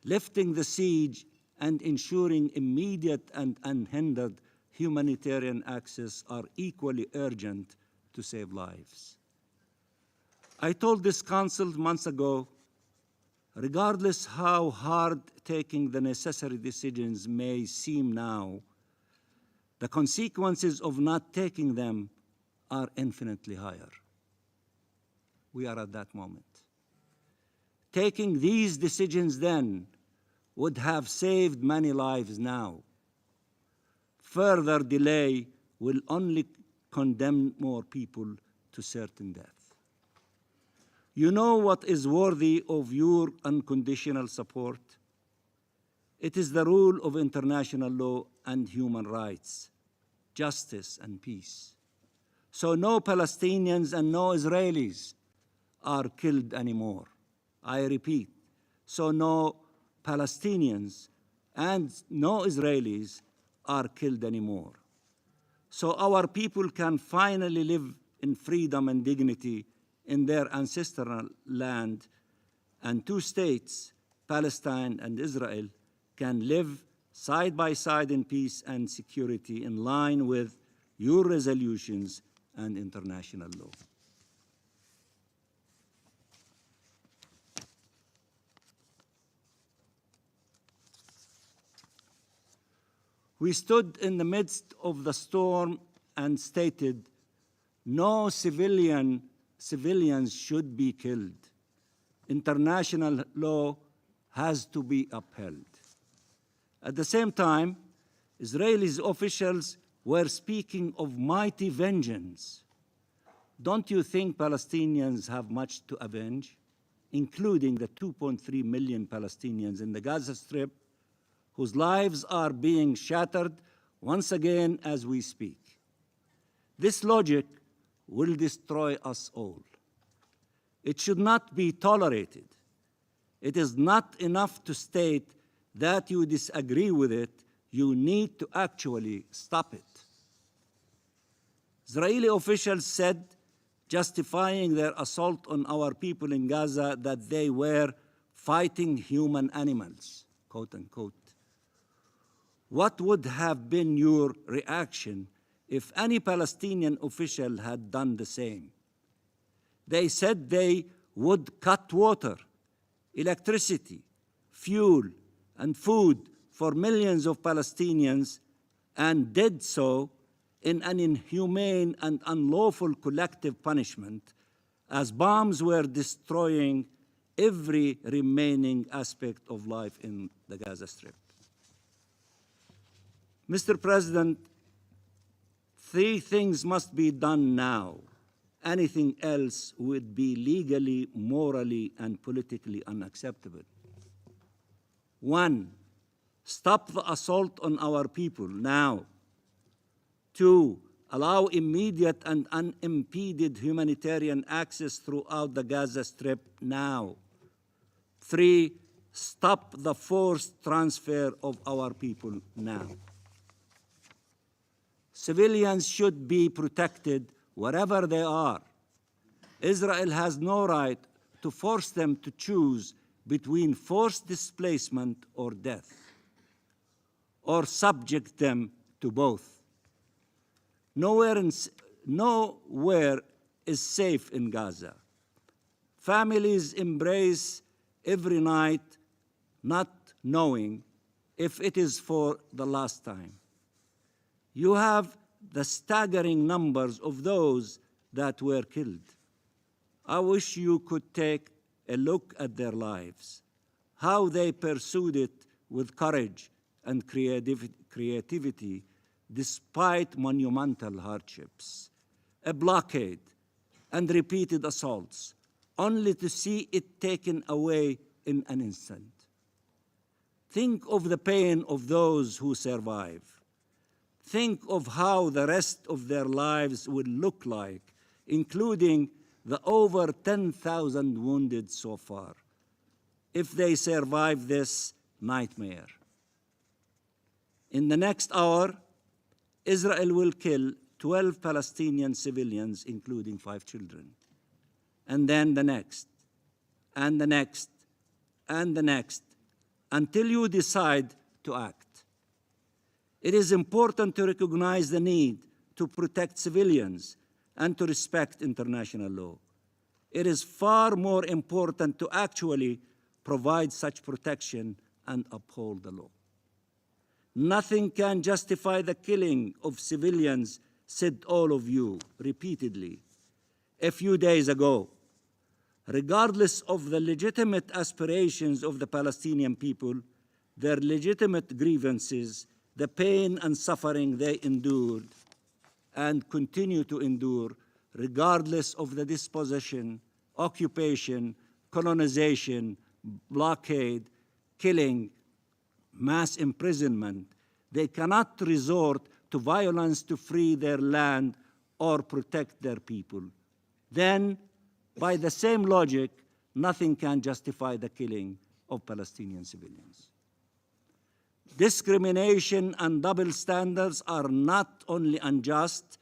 Lifting the siege and ensuring immediate and unhindered humanitarian access are equally urgent to save lives. I told this council months ago, regardless how hard taking the necessary decisions may seem now, the consequences of not taking them are infinitely higher. We are at that moment. Taking these decisions then would have saved many lives now. Further delay will only condemn more people to certain death. You know what is worthy of your unconditional support? It is the rule of international law and human rights, justice and peace. So no Palestinians and no Israelis are killed anymore. I repeat, so no Palestinians and no Israelis are killed anymore. So our people can finally live in freedom and dignity in their ancestral land, and two states, Palestine and Israel, can live side by side in peace and security in line with your resolutions and international law. We stood in the midst of the storm and stated, no civilians should be killed. International law has to be upheld. At the same time, Israeli officials were speaking of mighty vengeance. Don't you think Palestinians have much to avenge, including the 2.3 million Palestinians in the Gaza Strip whose lives are being shattered once again as we speak? This logic will destroy us all. It should not be tolerated. It is not enough to state that you disagree with it. You need to actually stop it. Israeli officials said, justifying their assault on our people in Gaza, that they were fighting human animals, quote unquote. What would have been your reaction if any Palestinian official had done the same? They said they would cut water, electricity, fuel, and food for millions of Palestinians, and did so in an inhumane and unlawful collective punishment, as bombs were destroying every remaining aspect of life in the Gaza Strip. Mr. President, 3 things must be done now. Anything else would be legally, morally, and politically unacceptable. 1, Stop the assault on our people now. 2, allow immediate and unimpeded humanitarian access throughout the Gaza Strip now. 3, stop the forced transfer of our people now. Civilians should be protected wherever they are. Israel has no right to force them to choose between forced displacement or death, or subject them to both. Nowhere is safe in Gaza. Families embrace every night, not knowing if it is for the last time. You have the staggering numbers of those that were killed. I wish you could take a look at their lives, how they pursued it with courage and creativity despite monumental hardships, a blockade and repeated assaults, only to see it taken away in an instant. Think of the pain of those who survive. Think of how the rest of their lives will look like, including the over 10,000 wounded so far, if they survive this nightmare. In the next hour, Israel will kill 12 Palestinian civilians, including 5 children. And then the next, and the next, and the next, until you decide to act. It is important to recognize the need to protect civilians and to respect international law. It is far more important to actually provide such protection and uphold the law. Nothing can justify the killing of civilians, said all of you repeatedly a few days ago. Regardless of the legitimate aspirations of the Palestinian people, their legitimate grievances, the pain and suffering they endured and continue to endure, regardless of the dispossession, occupation, colonization, blockade, killing, mass imprisonment, they cannot resort to violence to free their land or protect their people. Then, by the same logic, nothing can justify the killing of Palestinian civilians. Discrimination and double standards are not only unjust,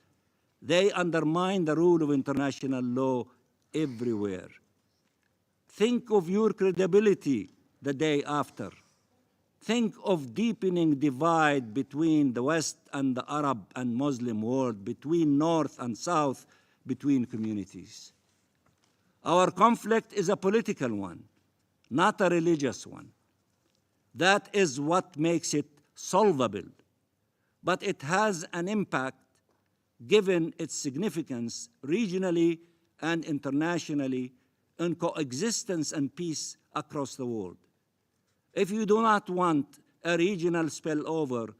they undermine the rule of international law everywhere. Think of your credibility the day after. Think of deepening divide between the West and the Arab and Muslim world, between North and South, between communities. Our conflict is a political one, not a religious one. That is what makes it solvable. But it has an impact given its significance regionally and internationally in coexistence and peace across the world. If you do not want a regional spillover,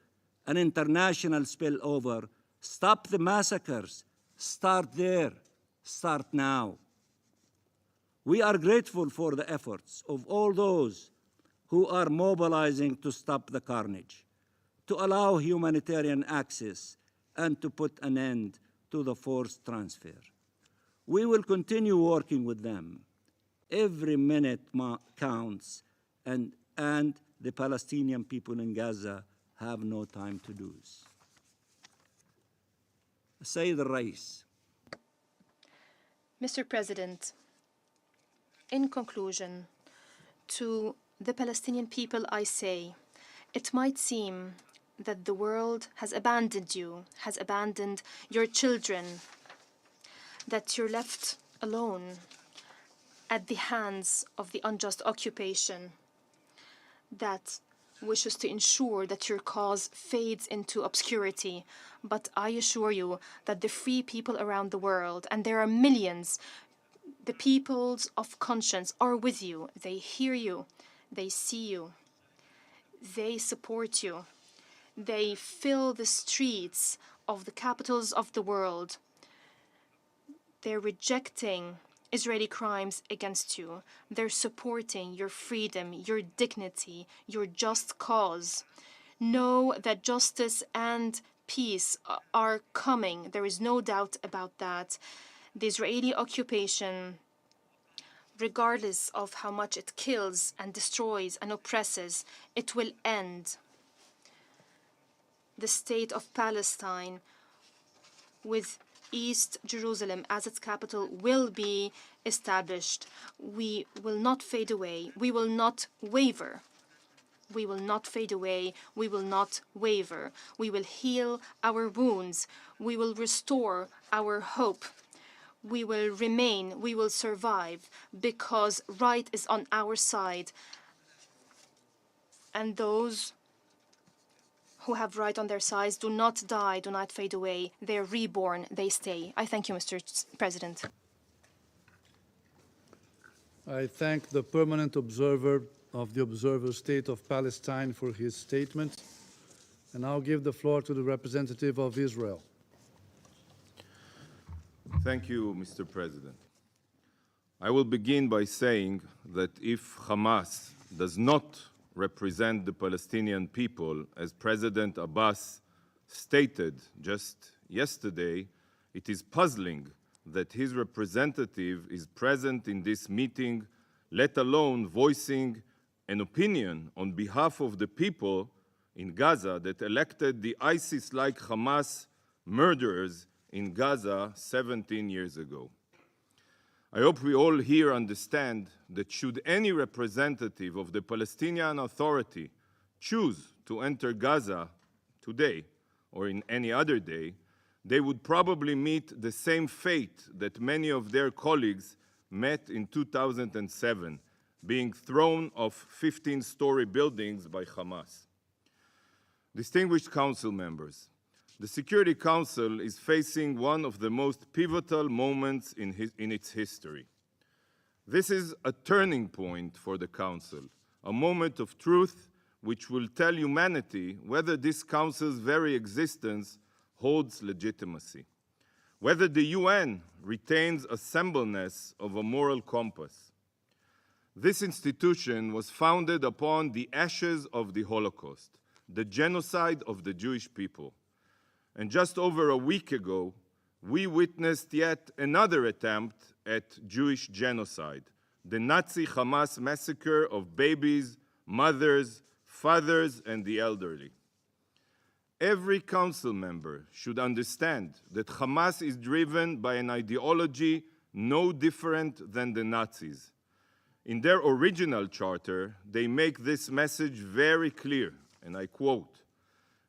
an international spillover, stop the massacres. Start there. Start now. We are grateful for the efforts of all those who are mobilizing to stop the carnage, to allow humanitarian access, and to put an end to the forced transfer. We will continue working with them. Every minute counts, and the Palestinian people in Gaza have no time to lose. Sayyid al-Rais. Mr. President, in conclusion, to the Palestinian people I say, it might seem that the world has abandoned you, has abandoned your children, that you're left alone at the hands of the unjust occupation that wishes to ensure that your cause fades into obscurity. But I assure you that the free people around the world, and there are millions, the peoples of conscience are with you. They hear you. They see you. They support you. They fill the streets of the capitals of the world. They're rejecting Israeli crimes against you. They're supporting your freedom, your dignity, your just cause. Know that justice and peace are coming. There is no doubt about that. The Israeli occupation, regardless of how much it kills and destroys and oppresses, it will end. The state of Palestine, with East Jerusalem as its capital, will be established. We will not fade away. We will not waver. We will not fade away. We will not waver. We will heal our wounds. We will restore our hope. We will remain. We will survive, because right is on our side. And those who have right on their sides do not die, do not fade away. They are reborn, they stay. I thank you, Mr. President. I thank the permanent observer of the Observer State of Palestine for his statement, and I'll give the floor to the representative of Israel. Thank you, Mr. President. I will begin by saying that if Hamas does not represent the Palestinian people, as President Abbas stated just yesterday, it is puzzling that his representative is present in this meeting, let alone voicing an opinion on behalf of the people in Gaza that elected the ISIS-like Hamas murderers in Gaza 17 years ago. I hope we all here understand that should any representative of the Palestinian Authority choose to enter Gaza today or in any other day, they would probably meet the same fate that many of their colleagues met in 2007, being thrown off 15-story buildings by Hamas. Distinguished Council members, the Security Council is facing one of the most pivotal moments in its history. This is a turning point for the Council, a moment of truth which will tell humanity whether this Council's very existence holds legitimacy, whether the UN retains a semblance of a moral compass. This institution was founded upon the ashes of the Holocaust, the genocide of the Jewish people. And just over a week ago, we witnessed yet another attempt at Jewish genocide, the Nazi Hamas massacre of babies, mothers, fathers, and the elderly. Every council member should understand that Hamas is driven by an ideology no different than the Nazis. In their original charter, they make this message very clear, and I quote,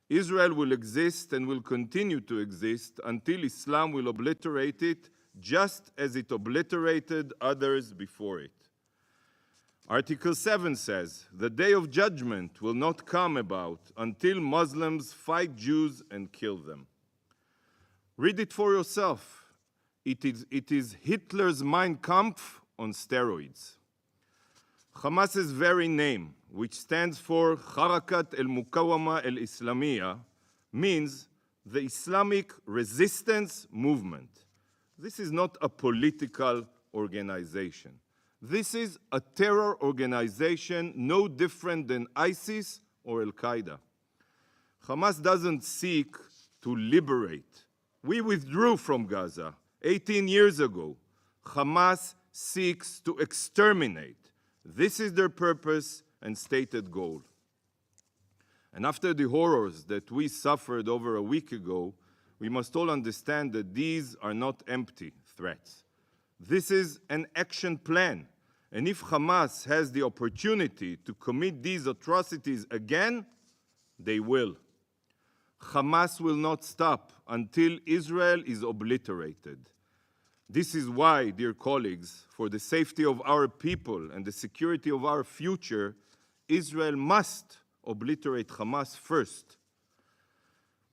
"Israel will exist and will continue to exist until Islam will obliterate it, just as it obliterated others before it." Article 7 says, "The day of judgment will not come about until Muslims fight Jews and kill them." Read it for yourself. It is Hitler's Mein Kampf on steroids. Hamas's very name, which stands for Harakat el-Mukawama el-Islamiyya, means the Islamic Resistance Movement. This is not a political organization. This is a terror organization no different than ISIS or Al-Qaeda. Hamas doesn't seek to liberate. We withdrew from Gaza 18 years ago. Hamas seeks to exterminate. This is their purpose and stated goal. And after the horrors that we suffered over a week ago, we must all understand that these are not empty threats. This is an action plan. And if Hamas has the opportunity to commit these atrocities again, they will. Hamas will not stop until Israel is obliterated. This is why, dear colleagues, for the safety of our people and the security of our future, Israel must obliterate Hamas first.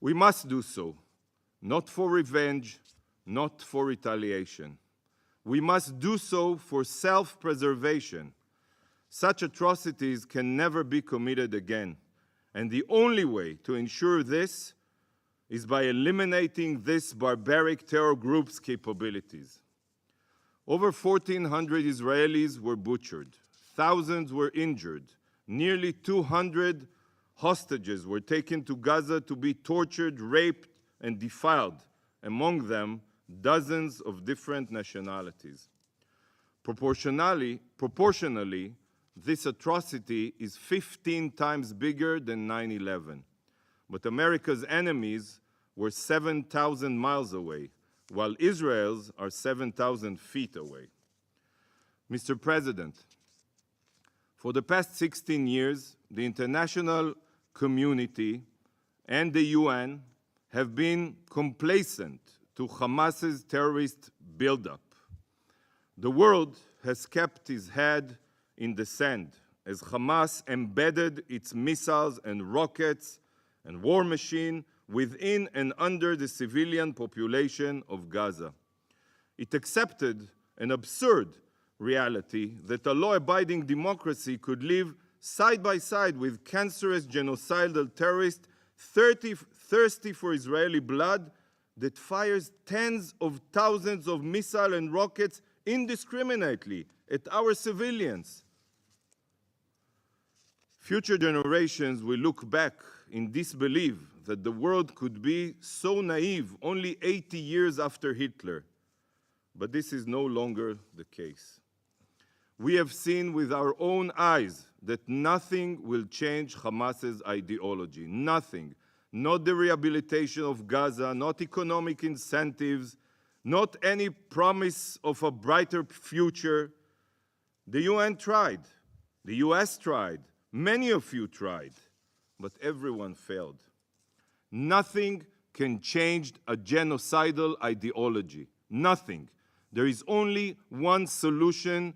We must do so, not for revenge, not for retaliation. We must do so for self-preservation. Such atrocities can never be committed again. And the only way to ensure this is by eliminating this barbaric terror group's capabilities. Over 1,400 Israelis were butchered. Thousands were injured. Nearly 200 hostages were taken to Gaza to be tortured, raped, and defiled, among them dozens of different nationalities. Proportionally, this atrocity is 15 times bigger than 9/11. But America's enemies were 7,000 miles away, while Israel's are 7,000 feet away. Mr. President, for the past 16 years, the international community and the UN have been complacent to Hamas's terrorist buildup. The world has kept its head in the sand as Hamas embedded its missiles and rockets and war machine within and under the civilian population of Gaza. It accepted an absurd reality that a law-abiding democracy could live side by side with cancerous genocidal terrorists thirsty for Israeli blood that fires tens of thousands of missiles and rockets indiscriminately at our civilians. Future generations will look back in disbelief that the world could be so naive only 80 years after Hitler. But this is no longer the case. We have seen with our own eyes that nothing will change Hamas's ideology. Nothing. Not the rehabilitation of Gaza, not economic incentives, not any promise of a brighter future. The UN tried. The US tried. Many of you tried. But everyone failed. Nothing can change a genocidal ideology. Nothing. There is only one solution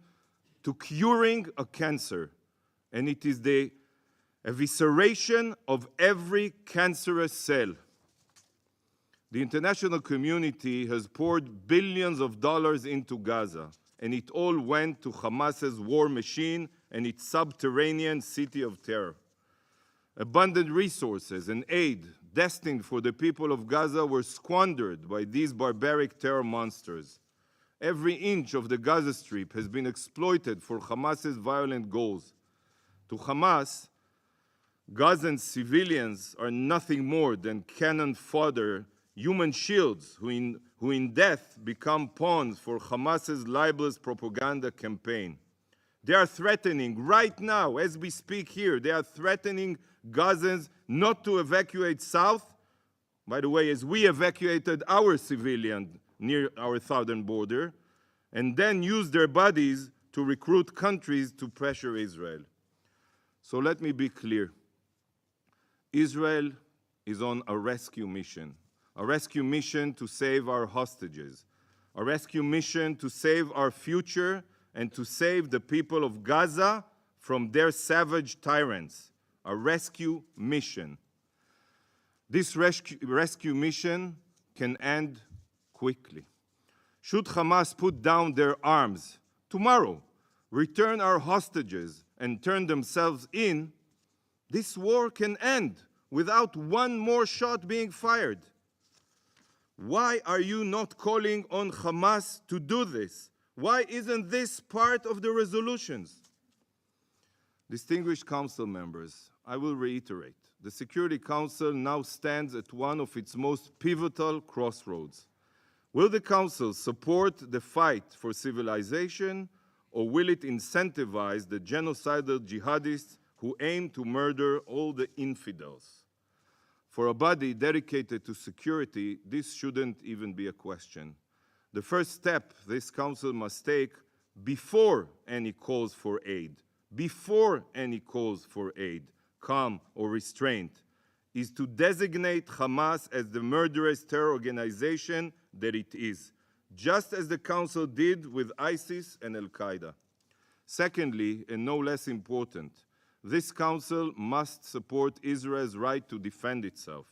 to curing a cancer, and it is the evisceration of every cancerous cell. The international community has poured billions of dollars into Gaza, and it all went to Hamas's war machine and its subterranean city of terror. Abundant resources and aid destined for the people of Gaza were squandered by these barbaric terror monsters. Every inch of the Gaza Strip has been exploited for Hamas's violent goals. To Hamas, Gazan civilians are nothing more than cannon fodder, human shields who in death become pawns for Hamas's libelous propaganda campaign. They are threatening, right now, as we speak here, they are threatening Gazans not to evacuate south, by the way, as we evacuated our civilians near our southern border, and then use their bodies to recruit countries to pressure Israel. So let me be clear. Israel is on a rescue mission to save our hostages, a rescue mission to save our future and to save the people of Gaza from their savage tyrants, a rescue mission. This rescue mission can end quickly. Should Hamas put down their arms tomorrow, return our hostages, and turn themselves in, this war can end without one more shot being fired. Why are you not calling on Hamas to do this? Why isn't this part of the resolutions? Distinguished Council members, I will reiterate. The Security Council now stands at one of its most pivotal crossroads. Will the Council support the fight for civilization, or will it incentivize the genocidal jihadists who aim to murder all the infidels? For a body dedicated to security, this shouldn't even be a question. The first step this Council must take before any calls for aid, calm or restraint, is to designate Hamas as the murderous terror organization that it is, just as the Council did with ISIS and Al-Qaeda. Secondly, and no less important, this Council must support Israel's right to defend itself.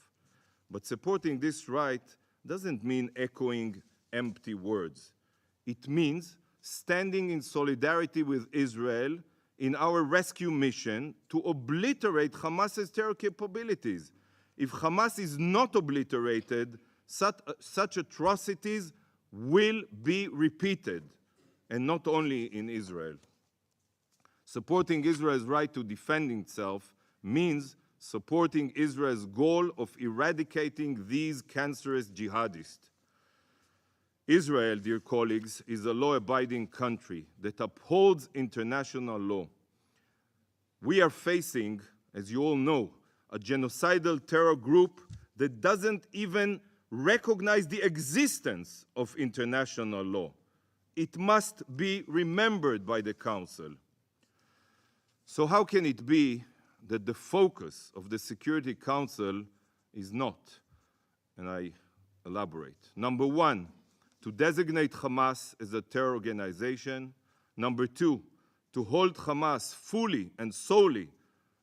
But supporting this right doesn't mean echoing empty words. It means standing in solidarity with Israel in our rescue mission to obliterate Hamas's terror capabilities. If Hamas is not obliterated, such atrocities will be repeated. and not only in Israel. Supporting Israel's right to defend itself means supporting Israel's goal of eradicating these cancerous jihadists. Israel, dear colleagues, is a law-abiding country that upholds international law. We are facing, as you all know, a genocidal terror group that doesn't even recognize the existence of international law. It must be remembered by the Council. So how can it be that the focus of the Security Council is not, and I elaborate. Number one, to designate Hamas as a terror organization. Number two, to hold Hamas fully and solely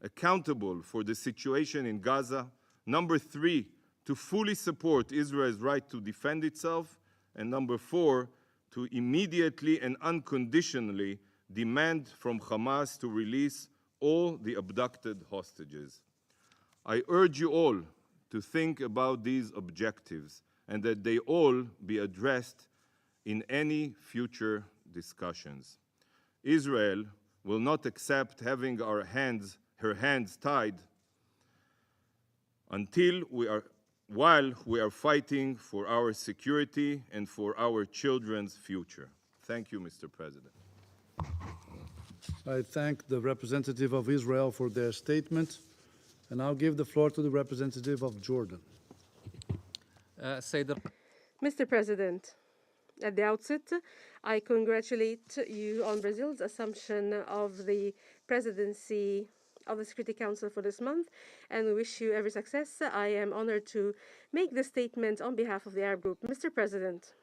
accountable for the situation in Gaza. Number three, to fully support Israel's right to defend itself. And number four, to immediately and unconditionally demand from Hamas to release all the abducted hostages. I urge you all to think about these objectives and that they all be addressed in any future discussions. Israel will not accept having her hands tied while we are fighting for our security and for our children's future. Thank you, Mr. President. I thank the representative of Israel for their statement, and I'll give the floor to the representative of Jordan. Mr. President, at the outset, I congratulate you on Brazil's assumption of the presidency of the Security Council for this month, and we wish you every success. I am honored to make this statement on behalf of the Arab Group. Mr. President,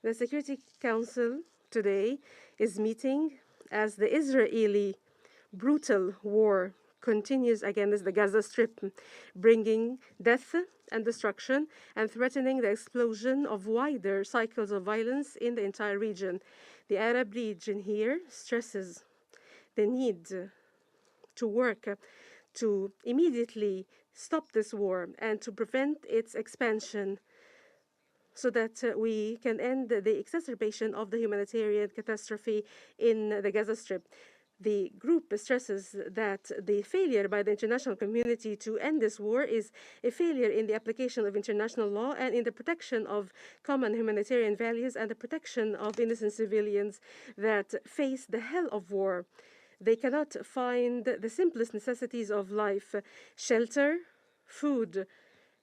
the Security Council today is meeting as the Israeli brutal war continues against the Gaza Strip, bringing death and destruction and threatening the explosion of wider cycles of violence in the entire region. The Arab region here stresses the need to work to immediately stop this war and to prevent its expansion so that we can end the exacerbation of the humanitarian catastrophe in the Gaza Strip. The group stresses that the failure by the international community to end this war is a failure in the application of international law and in the protection of common humanitarian values and the protection of innocent civilians that face the hell of war. They cannot find the simplest necessities of life: shelter, food,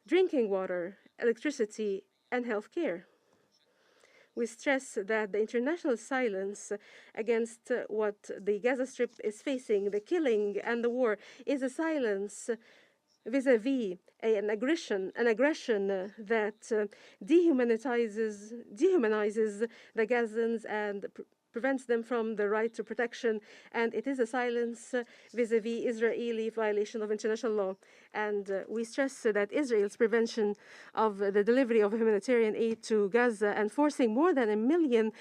drinking water, electricity, and health care. We stress that the international silence against what the Gaza Strip is facing, the killing and the war, is a silence vis-a-vis an aggression that dehumanizes the Gazans and prevents them from the right to protection, and it is a silence vis-a-vis Israeli violation of international law. And we stress that Israel's prevention of the delivery of humanitarian aid to Gaza and forcing more than 1 million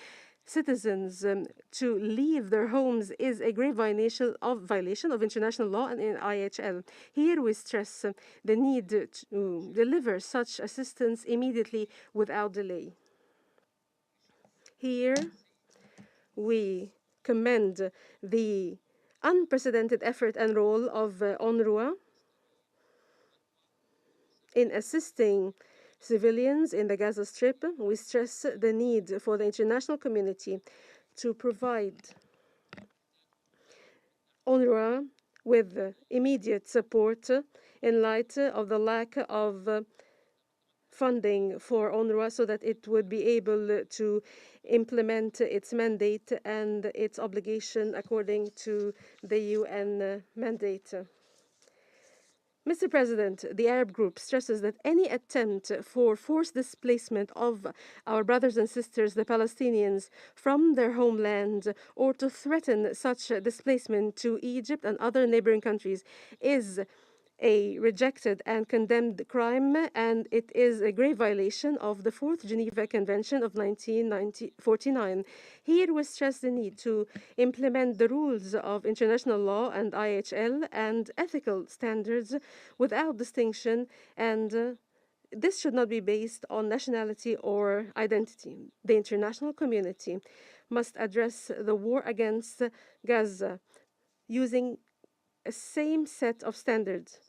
citizens to leave their homes is a grave violation of international law and in IHL. Here we stress the need to deliver such assistance immediately without delay. Here we commend the unprecedented effort and role of UNRWA in assisting civilians in the Gaza Strip. We stress the need for the international community to provide UNRWA with immediate support in light of the lack of funding for UNRWA so that it would be able to implement its mandate and its obligation according to the UN mandate. Mr. President, the Arab Group stresses that any attempt for forced displacement of our brothers and sisters, the Palestinians, from their homeland or to threaten such displacement to Egypt and other neighboring countries is a rejected and condemned crime, and it is a grave violation of the Fourth Geneva Convention of 1949. Here we stress the need to implement the rules of international law and IHL and ethical standards without distinction, and this should not be based on nationality or identity. The international community must address the war against Gaza using a same set of standards,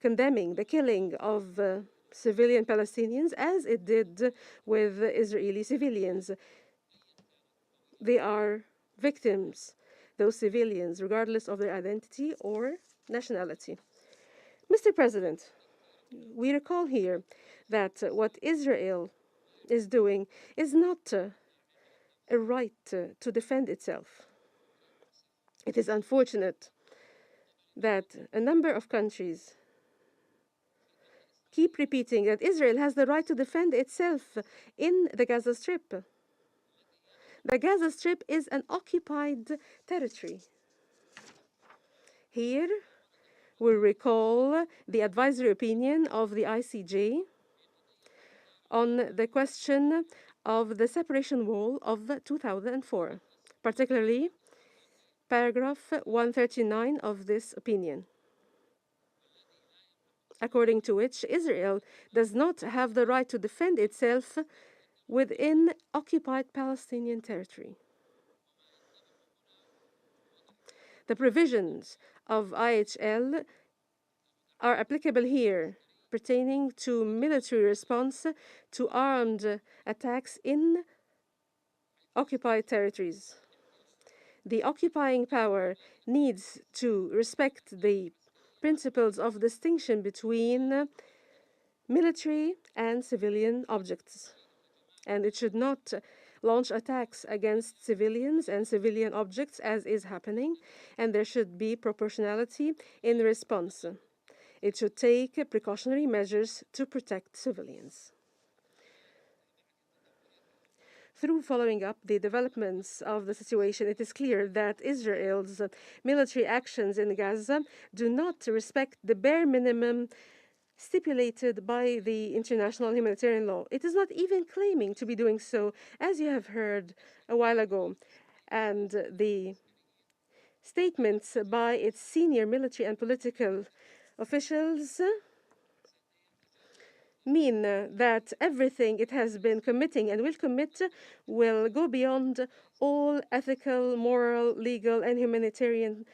condemning the killing of civilian Palestinians as it did with Israeli civilians. They are victims, those civilians, regardless of their identity or nationality. Mr. President, we recall here that what Israel is doing is not a right to defend itself. It is unfortunate that a number of countries keep repeating that Israel has the right to defend itself in the Gaza Strip. The Gaza Strip is an occupied territory. Here, we recall the advisory opinion of the ICJ on the question of the separation wall of 2004, particularly paragraph 139 of this opinion, according to which Israel does not have the right to defend itself within occupied Palestinian territory. The provisions of IHL are applicable here, pertaining to military response to armed attacks in occupied territories. The occupying power needs to respect the principles of distinction between military and civilian objects, and it should not launch attacks against civilians and civilian objects as is happening, and there should be proportionality in response. It should take precautionary measures to protect civilians. Through following up the developments of the situation, it is clear that Israel's military actions in Gaza do not respect the bare minimum stipulated by the international humanitarian law. It is not even claiming to be doing so, as you have heard a while ago. And the statements by its senior military and political officials mean that everything it has been committing and will commit will go beyond all ethical, moral, legal, and humanitarian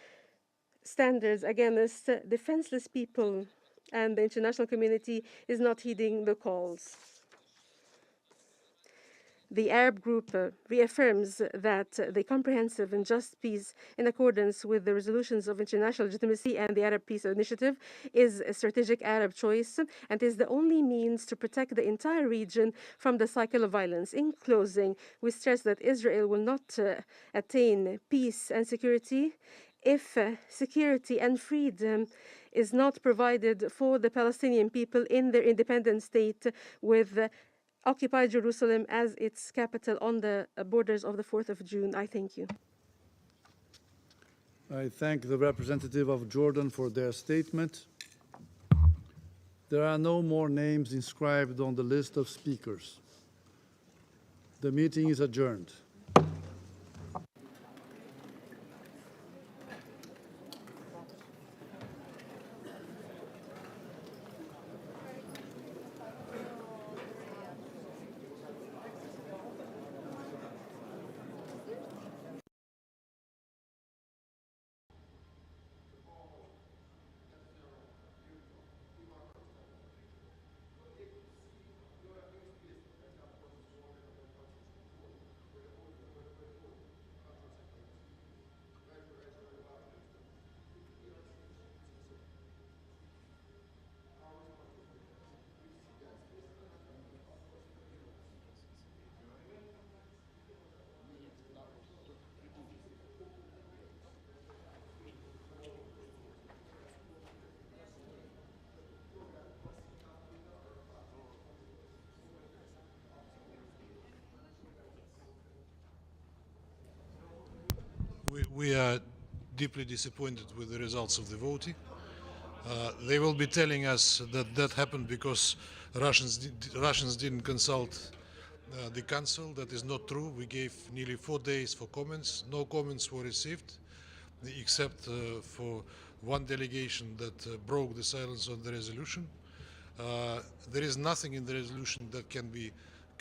standards against defenseless people, and the international community is not heeding the calls. The Arab group reaffirms that the comprehensive and just peace, in accordance with the resolutions of international legitimacy and the Arab Peace Initiative, is a strategic Arab choice and is the only means to protect the entire region from the cycle of violence. In closing, we stress that Israel will not attain peace and security if security and freedom is not provided for the Palestinian people in their independent state with occupied Jerusalem as its capital on the borders of the 4th of June. I thank you. I thank the representative of Jordan for their statement. There are no more names inscribed on the list of speakers. The meeting is adjourned. We are deeply disappointed with the results of the voting. They will be telling us that that happened because Russians didn't consult the Council. That is not true. We gave nearly 4 days for comments. No comments were received, except for one delegation that broke the silence on the resolution. There is nothing in the resolution that can be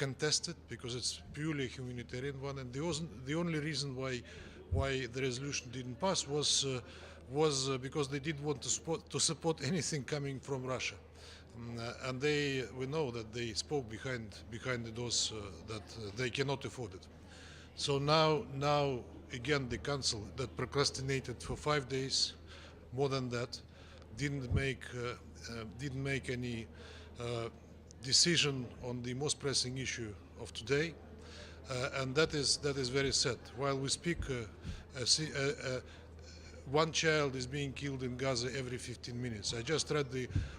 contested because it's purely a humanitarian one, and the only reason why the resolution didn't pass was because they didn't want to support anything coming from Russia. And we know that they spoke behind the doors that they cannot afford it. So now again the council that procrastinated for 5 days, more than that, didn't make any decision on the most pressing issue of today, and that is very sad. While we speak, one child is being killed in Gaza every 15 minutes. I just read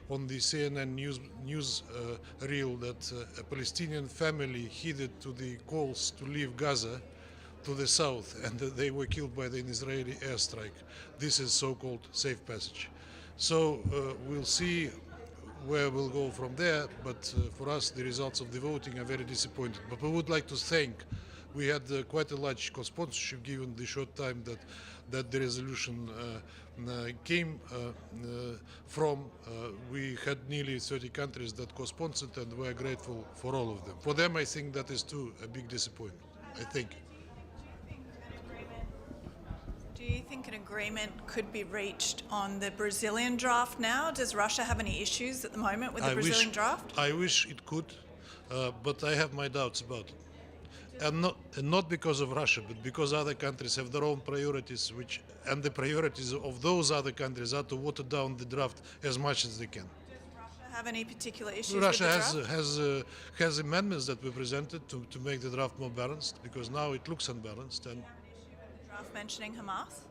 on the CNN news reel that a Palestinian family heeded to the calls to leave Gaza to the south, and they were killed by the Israeli airstrike. This is so-called safe passage. So we'll see where we'll go from there, but for us the results of the voting are very disappointing. But we would like to thank, we had quite a large co-sponsorship given the short time that the resolution came from. We had nearly 30 countries that co-sponsored, and we're grateful for all of them. For them, I think that is too a big disappointment, I think. Do you think an agreement could be reached on the Brazilian draft now? Does Russia have any issues at the moment with the Brazilian draft? I wish it could, but I have my doubts about it. And not because of Russia, but because other countries have their own priorities, and the priorities of those other countries are to water down the draft as much as they can. Does Russia have any particular issues Russia with the draft? has amendments that we presented to make the draft more balanced, because now it looks unbalanced. And Draft mentioning Hamas?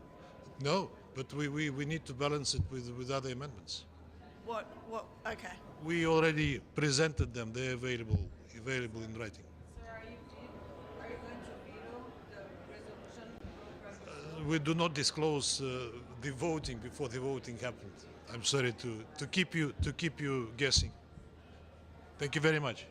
no, but we need to balance it with other amendments. What? Okay. We already presented them. They're available in writing. We do not disclose the voting before the voting happened. I'm sorry to keep you guessing. Thank you very much.